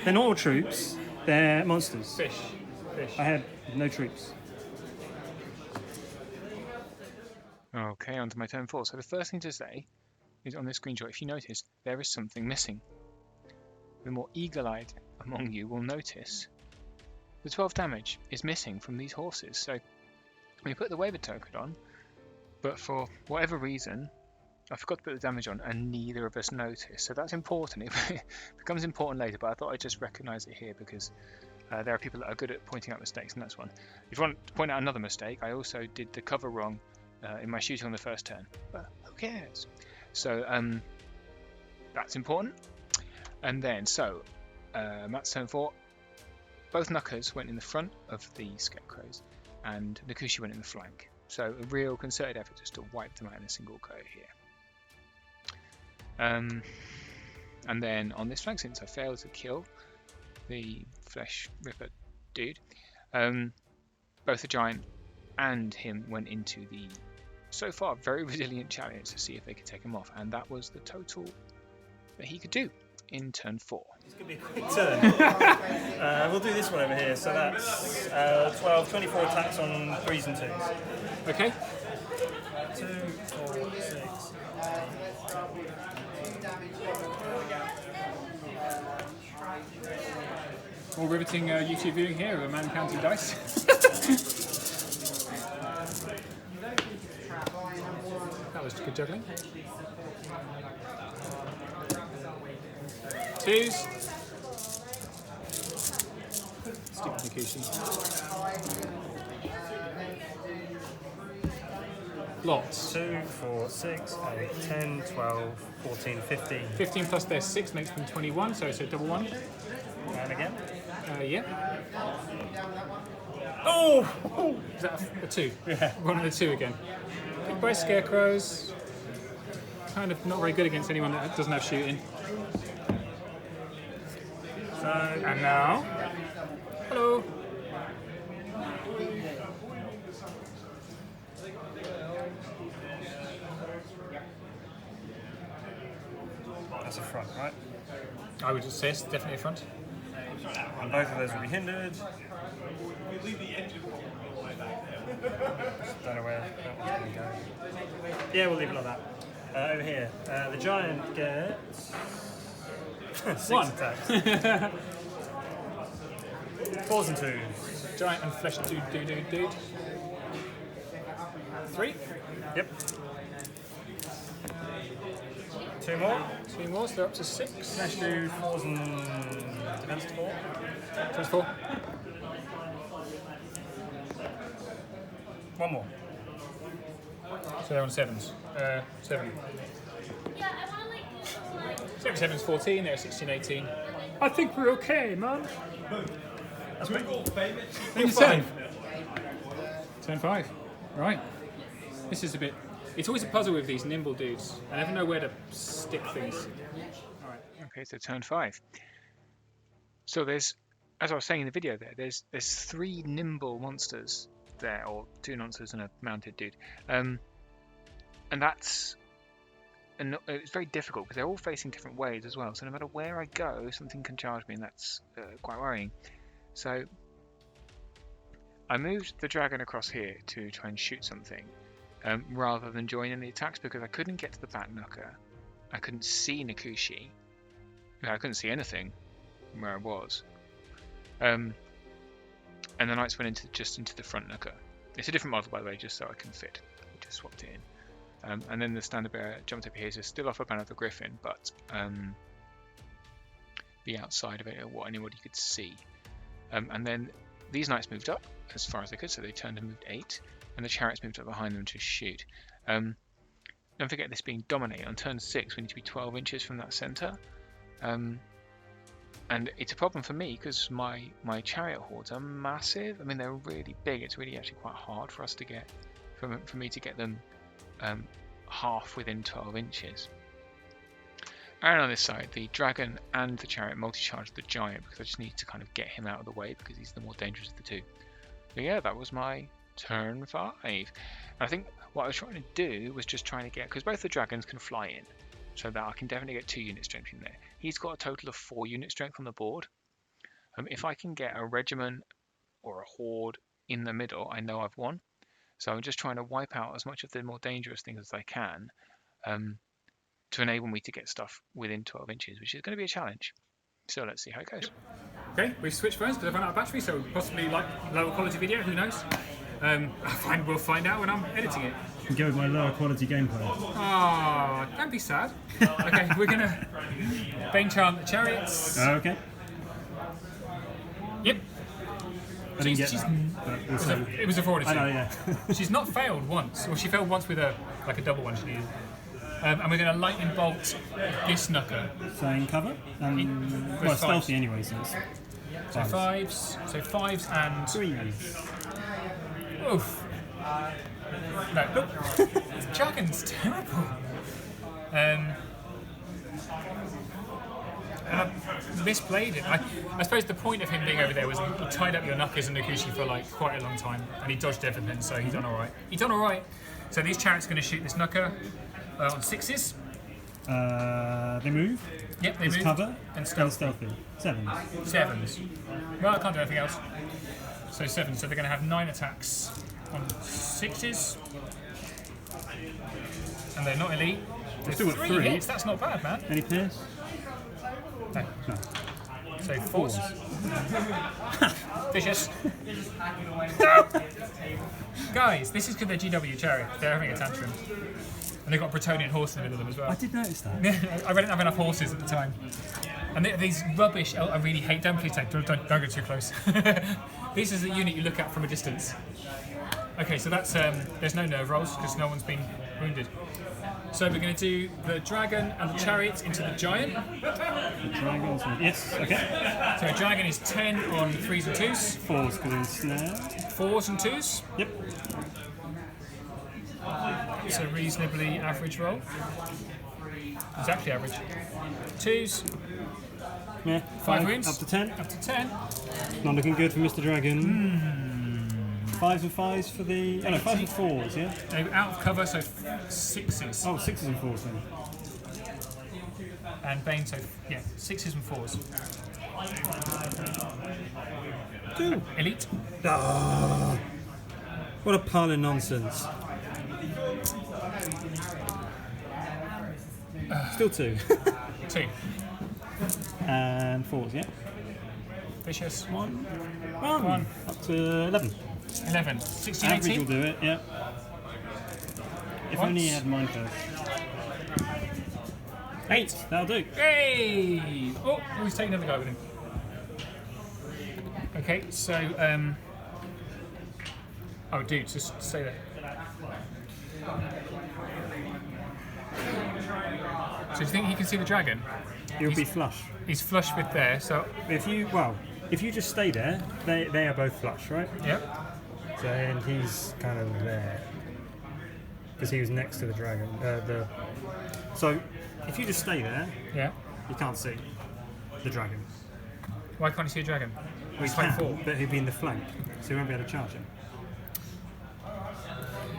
They're not all troops. They're monsters. Fish. I had no troops. Okay, on to my turn 4. So the first thing to say is on this screenshot, if you notice, there is something missing. The more eagle-eyed among you will notice the 12 damage is missing from these horses. So we put the waiver token on, but for whatever reason, I forgot to put the damage on and neither of us noticed. So that's important. It becomes important later, but I thought I'd just recognise it here because there are people that are good at pointing out mistakes, and that's one. If you want to point out another mistake, I also did the cover wrong in my shooting on the first turn, but who cares? So that's important. And then, Matt's turn 4. Both knuckers went in the front of the scarecrows, and Nakushi went in the flank. So a real concerted effort just to wipe them out in a single go here. And then on this flank, since I failed to kill the Flesh Ripper dude, both the Giant and him went into the, so far, very resilient chariots to see if they could take him off. And that was the total that he could do in turn 4. It's going to be a quick turn. We'll do this one over here. So that's 12, 24 attacks on 3s and 2s. Okay. 2, 4, 6. More riveting YouTube viewing here of a man counting dice. That was good juggling. 2s. Stupid Nikushi. Lots. 2, 4, 6, 8, 10, 12, 14, 15. 15 plus their 6 makes them 21, so it's a double 1. And again. Yeah. Oh! Is that a 2? Yeah. One of the 2 again. Goodbye, Scarecrows. Kind of not very good against anyone that doesn't have shooting. So, And now, hello. that's a front, right? I would say it's definitely a front. And both of those will be hindered. Don't know where that one's going to go. Yeah, we'll leave it like that. Over here, the Giant gets 6 1. attacks. 4s and 2s. Giant and flesh dude. 3. Yep. 2 more. 2 more, so they're up to 6. Flesh dude, 4s and defense 4. That's 4. 1 more. So they're on 7s. 7. 7's 14, they're 16, 18. I think we're okay, man. That's me. Turn 5. Turn 5. Right. This is a bit... It's always a puzzle with these nimble dudes. I never know where to stick things. Alright. Okay, so turn 5. So there's, as I was saying in the video there, there's 3 nimble monsters there, or 2 monsters and a mounted dude. And that's... And it's very difficult because they're all facing different ways as well. So no matter where I go, something can charge me, and that's quite worrying. So I moved the dragon across here to try and shoot something, rather than join in the attacks, because I couldn't get to the back knucker. I couldn't see Nikushi. I couldn't see anything from where I was. And the knights went into the front knucker. It's a different model, by the way, just so I can fit. I just swapped it in. And then the standard bearer jumped up here, so still off a banner of the griffin, but the outside of it, or what anybody could see. And then these knights moved up as far as they could, so they turned and moved 8, and the chariots moved up behind them to shoot. Don't forget this being dominate. On turn 6, we need to be 12 inches from that centre. And it's a problem for me because my chariot hordes are massive. I mean, they're really big. It's really actually quite hard for us to get, for me to get them half within 12 inches. And on this side, the dragon and the chariot multi-charge the giant because I just need to kind of get him out of the way because he's the more dangerous of the 2. So yeah, that was my turn 5. And I think what I was trying to do was just trying to get, because both the dragons can fly in, so that I can definitely get 2 unit strength in there. He's got a total of 4 unit strength on the board. If I can get a regiment or a horde in the middle, I know I've won. So I'm just trying to wipe out as much of the more dangerous things as I can, to enable me to get stuff within 12 inches, which is going to be a challenge. So let's see how it goes. Okay, we've switched phones because I've run out of battery, so possibly like lower quality video, who knows? We'll find out when I'm editing it. And go with my lower quality gameplay. Oh, don't be sad. Okay, we're gonna Bane Chant the chariots. Okay. Yep. I didn't get that. But also, It was a forward I know, achieve. yeah. She's not failed once. Well, she failed once with a double one she needed. And we're going to lightning bolt this knucker. So in cover? Well, stealthy anyway, so it's... So 5s. So 5s and... 3s. Oof. No, look. Jargon's terrible. Misplayed it. I suppose the point of him being over there was he tied up your knuckers and Nakushi for like quite a long time, and he dodged everything, so he done all right. He done all right. So these chariots are going to shoot this knucker on 6s. They move. Yep, they move. Cover And stealthy. stealthy. 7. 7s. Well, I can't do anything else. So 7. So they're going to have 9 attacks on 6s, and they're not elite. They've still got 3 3. hits. That's not bad, man. Any pierce? No. No. So 4s. Vicious. Guys, this is because they're GW chariot. They're having a tantrum. And they've got a Bretonian horse in the middle of them as well. I did notice that. I didn't have enough horses at the time. And these rubbish, I really hate them. Please don't go too close. This is the unit you look at from a distance. Okay, so that's, there's no nerve rolls because no one's been wounded. So we're going to do the dragon and the chariots into the giant. The dragons. Yes, okay. So a dragon is 10 on 3s and 2s. 4s because it's snare. 4s and 2s. Yep. It's a reasonably average roll. Exactly average. 2s. Yeah. 5 wounds. Up to 10. Up to 10. Not looking good for Mr. Dragon. 5s and 5s for the. Oh no, 5s and 4s, yeah? They're out of cover, so 6s. Oh, 6s and 4s then. And Bane, so yeah, 6s and 4s. 2. Elite. Ah, what a pile of nonsense. Still 2. 2. And 4s, yeah? Vicious. 1. 1. Up to 11. 11. 16, Average 18. will do it, yeah. If only he had mine first. 8, that'll do. Hey! Oh, he's taking another guy with him. Okay, so oh, dude, just stay there. So do you think he can see the dragon? He'll be flush. He's flush with there, so If you just stay there, they are both flush, right? yep. So, and he's kind of there because he was next to the dragon. So if you just stay there, Yeah. you can't see the dragon. Why can't you see a dragon? We He's 24. can, but he'll be in the flank, so you won't be able to charge him.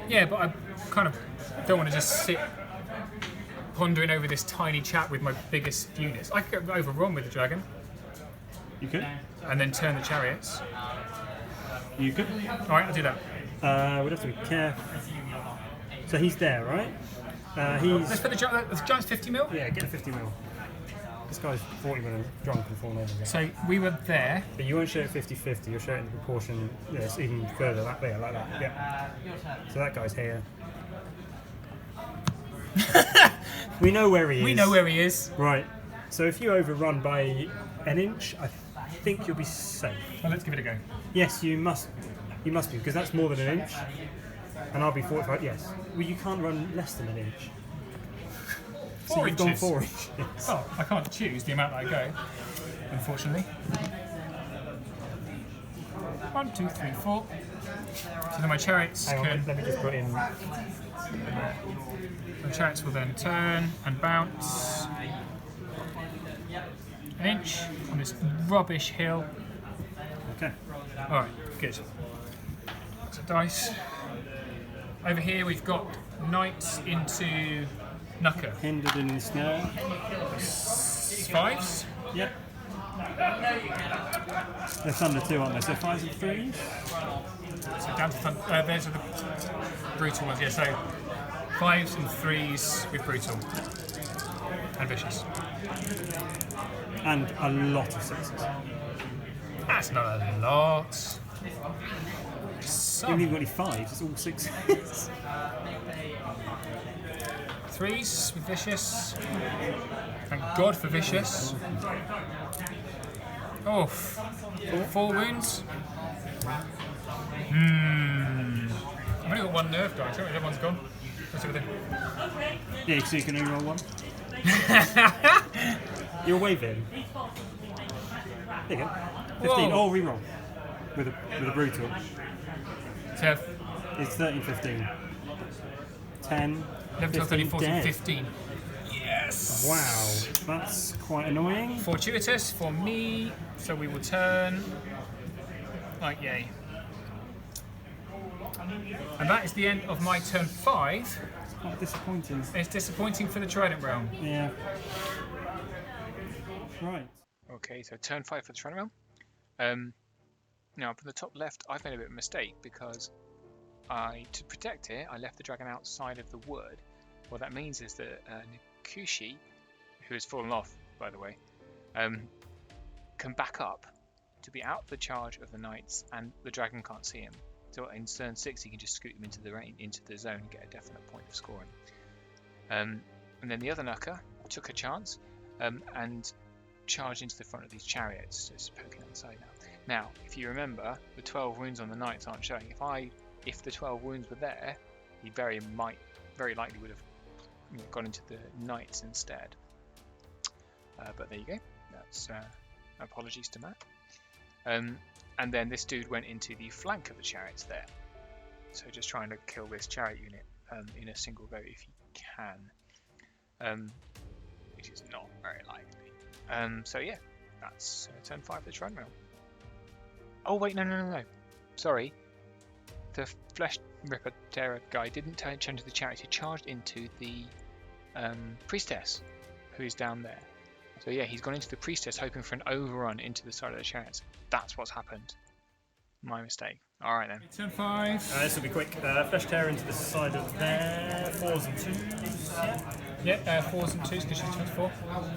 Yeah, but I kind of don't want to just sit pondering over this tiny chat with my biggest units. I could go overrun with the dragon You could. and then turn the chariots. You could. Alright, I'll do that. We'd have to be careful. So he's there, right? Let's put the giant's 50 mil. Yeah, get a 50 mil. This guy's 40 mil and drunk and falling over again. So we were there. But you won't show it 50-50, you'll show it in proportion, yes, even further, that there, like that. Yeah. So that guy's here. We know where he is. We know where he is. Right. So if you overrun by an inch, I think you'll be safe. Well, let's give it a go. Yes, you must. You must be, because that's more than an inch. And I'll be 45. Yes. Well, you can't run less than an inch. 4 You've gone inches. 4 inches. Oh, I can't choose the amount that I go, unfortunately. 1, 2, 3, 4. So then my chariots Hang on, can. let me just put in. My chariots will then turn and bounce an inch on this rubbish hill. Okay. Alright, good. So dice. Over here we've got knights into knucker. Hindered in the snare. 5s. Yep. They're thunder too, aren't they? So 5s and 3s. So down to those are the brutal ones, yeah. So 5s and 3s with brutal and vicious. And a lot of 6s. That's not a lot. You Some haven't even got any 5s, it's all 6s. 3s with vicious. Thank God for vicious. Oh, 4 wounds. I've only got 1 nerve die, so everyone's gone. What's everything? Yeah, so you can only roll 1. You're waving. There you go. 15. Whoa. Oh, reroll. With a brutal. So It's 13, 15. 10. 11, 12, 13, 14, dead. 15. Yes! Yes! Wow, that's quite annoying. Fortuitous for me, so we will turn like yay. And that is the end of my turn 5. It's quite disappointing. It's disappointing for the Trident realm. Yeah. Right. Okay, so turn 5 for the Trident realm. Now from the top left, I've made a bit of a mistake because to protect it, I left the dragon outside of the wood. What that means is that Nikushi, who has fallen off, by the way, can back up to be out of the charge of the knights, and the dragon can't see him. So in turn 6, he can just scoot them into the zone and get a definite point of scoring. And then the other Nucker took a chance and charged into the front of these chariots, so it's poking on the side now. Now, if you remember, the 12 wounds on the knights aren't showing. If the 12 wounds were there, he very likely would have gone into the knights instead. But there you go. That's apologies to Matt. And then this dude went into the flank of the chariots there. So just trying to kill this chariot unit in a single go if you can, which is not very likely. So yeah, that's turn 5 of the Trident realm. Oh wait, no. Sorry. The Flesh Ripper Terror guy didn't change into the chariot, he charged into the priestess, who's down there. So yeah, he's gone into the priestess hoping for an overrun into the side of the chariots. That's what's happened. My mistake. Alright then. Turn 5. This will be quick. Flesh Tear into the side of there. 4s and 2s. Yeah, 4s and 2s because she's 24.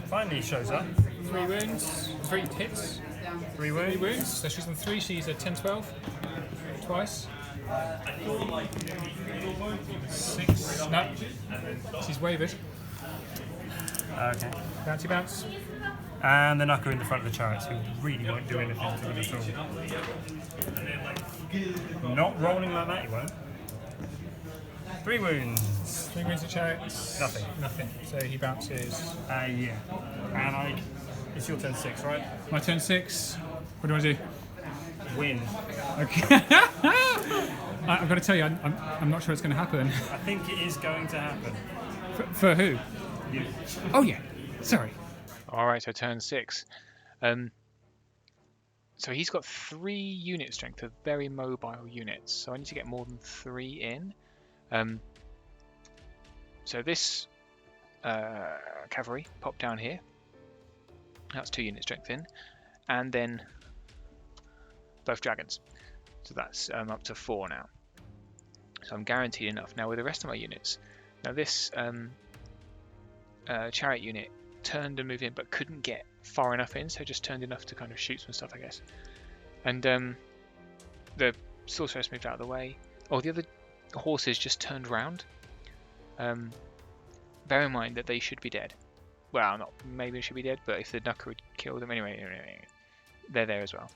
Finally shows up. 3 wounds, 3 hits. 3 wounds. 3 wounds, so she's on 3, she's a 10-12. Twice. 6, no. She's wavered. Okay. Bouncy bounce. And the Nucker in the front of the chariots, who really won't do anything to it at all. Not rolling like that, you won't. 3 wounds. 3 wounds to chariots. Nothing. Nothing. So he bounces. Yeah. And it's your turn 6, right? My turn 6. What do I do? Win. Okay. I've got to tell you, I'm not sure it's going to happen. I think it is going to happen. For who? You. Oh yeah. Sorry. Alright, so turn 6. So he's got 3 unit strength of very mobile units, so I need to get more than 3 in. So this cavalry popped down here. That's 2 unit strength in. And then both dragons. So that's up to 4 now. So I'm guaranteed enough. Now with the rest of my units, now this chariot unit turned and moved in but couldn't get far enough in, so just turned enough to kind of shoot some stuff, I guess. And the sorceress moved out of the way. Oh, the other horses just turned round. Bear in mind that they should be dead. Well, not maybe they should be dead, but if the Nucker would kill them anyway, they're there as well.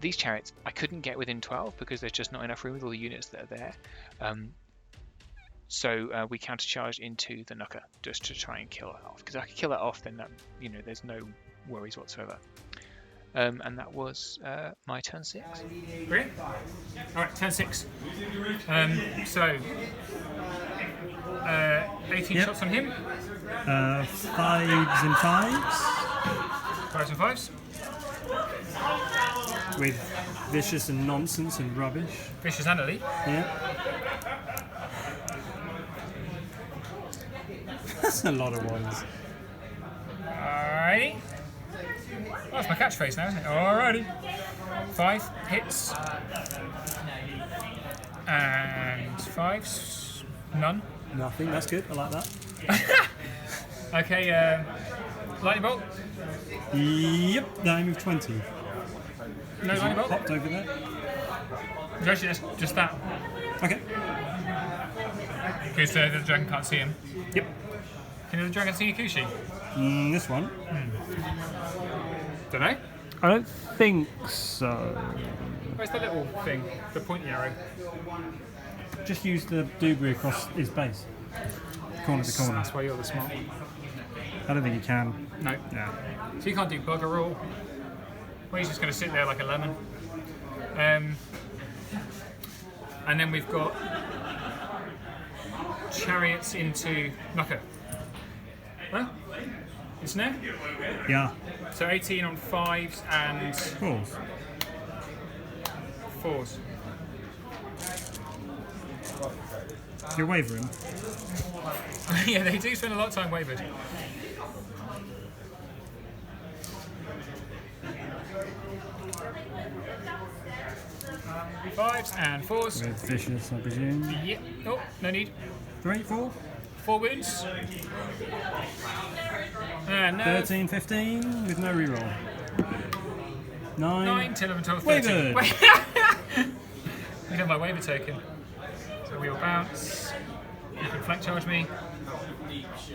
These chariots I couldn't get within 12 because there's just not enough room with all the units that are there. So we countercharged into the Nucker just to try and kill it off. Because if I could kill it off, then that, there's no worries whatsoever. And that was my turn 6. Brilliant. All right, turn 6. So 18 shots on him. 5s and 5s. 5s and 5s. With vicious and nonsense and rubbish. Vicious and elite. Yeah. That's a lot of ones. Alrighty. That's my catchphrase now, isn't it? Alrighty. 5 hits. And 5s. None. Nothing, that's good, I like that. Okay, lightning bolt. Yep, now I move 20. No lightning bolt. Popped over there. Actually, just that. Okay. Because the dragon can't see him. Yep. Can the dragon see Nikushi? This one. Don't know. I don't think so. Where's the little thing? The pointy arrow. Just use the doobry across his base. Corner to corner. That's why you're the smart one. I don't think you can. No. Yeah. So you can't do bugger all. Well, he's just going to sit there like a lemon. And then we've got chariots into Nucker. Well, it's now. Yeah. So 18 on 5s and Fours. 4s. You're wavering. Yeah, they do spend a lot of time wavered. Fives and 4s. With vicious, I presume. Yep. Oh, no need. 3, 4. 4 wounds. And no. 13, 15 with no reroll. 9. 9, 10, 11, 12, 13. Wavered. You have my waiver token. So we will bounce. You can flank charge me.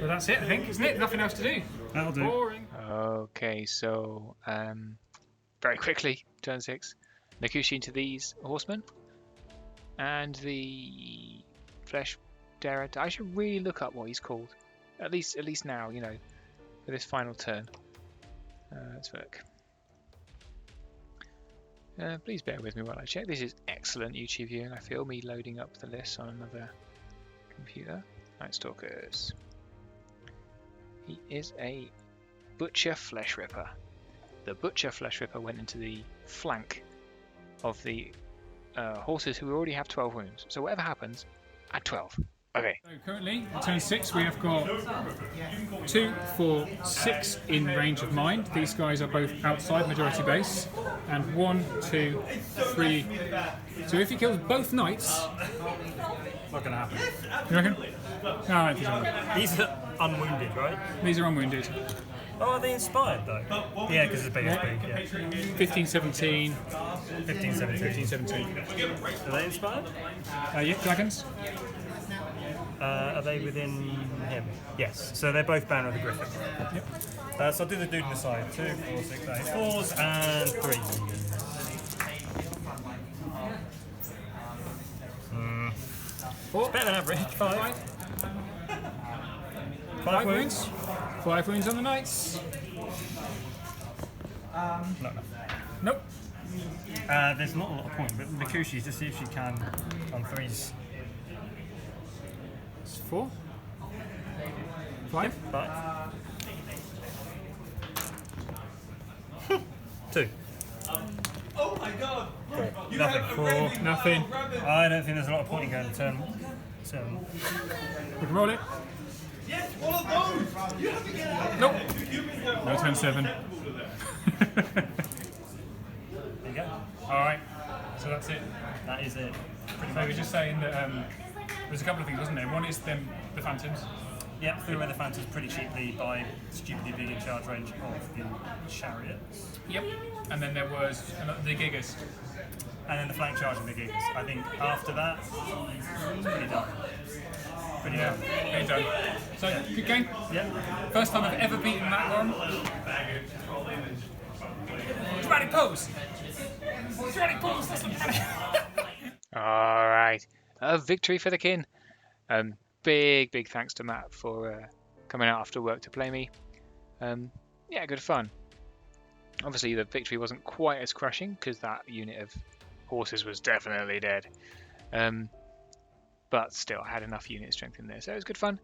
But that's it, I think, isn't it? Nothing else to do. That'll do. Boring. Okay, so very quickly, turn 6. Nakushi into these horsemen. And the flesh darer. I should really look up what he's called. At least now, you know, for this final turn. Let's look. Please bear with me while I check. This is excellent YouTube viewing, I feel, me loading up the list on another computer. Night Stalkers. He is a Butcher Flesh Ripper. The Butcher Flesh Ripper went into the flank of the horses who already have 12 wounds. So whatever happens, add 12. Okay. So currently, at turn 6, we have got 2, 4, 6 in range of mine. These guys are both outside majority base. And 1, 2, 3. So if he kills both knights... Not going to happen. You reckon? No, I don't think so. These are unwounded, right? These are unwounded. Oh, are they inspired though? Yeah, because it's big as big. Yeah. 15, 17. 15, 17. 15, 17. Are they inspired? Yeah, dragons. Are they within him? Yes. So they're both Banner of the Griffin. Yep. So I'll do the dude on the side. 2, 4, 6, 8. 4s and 3. Four. Better than average. 5. 5 wounds. 5 wounds on the knights. No. Nope. There's not a lot of point, but Nakushi, just see if she can on 3s. It's 4. 5. 5. 2. Oh my god! You Nothing. have a 4. raving Nothing. wild rabbit. I don't think there's a lot of point in going to turn 7. We can roll it. Yes, all of those! You have to get out! Nope. Humans are No, turn 7. There you go. Alright. So that's it. That is it. So we were just saying that there's a couple of things, wasn't there? One is the phantoms. Yep, threw away the Phantoms pretty cheaply by stupidly being in charge range of the chariots. Yep. And then there was the gigas. And then the flank charge of the gigas. I think after that, it's pretty done. Pretty done. Very done. So, good game. Yep. First time I've ever beaten that one. Dramatic pose! Dramatic pose! That's not dramatic. Alright. A victory for the kin. Big thanks to Matt for coming out after work to play me. Yeah, good fun. Obviously the victory wasn't quite as crushing because that unit of horses was definitely dead. But still, I had enough unit strength in there, so it was good fun.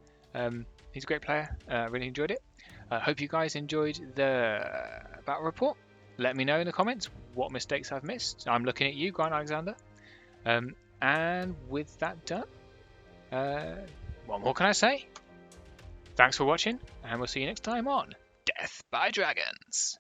He's a great player. Really enjoyed it. Hope you guys enjoyed the battle report. Let me know in the comments what mistakes I've missed. I'm looking at you, Grant Alexander. And with that done, what more can I say? Thanks for watching, and we'll see you next time on Death by Dragons.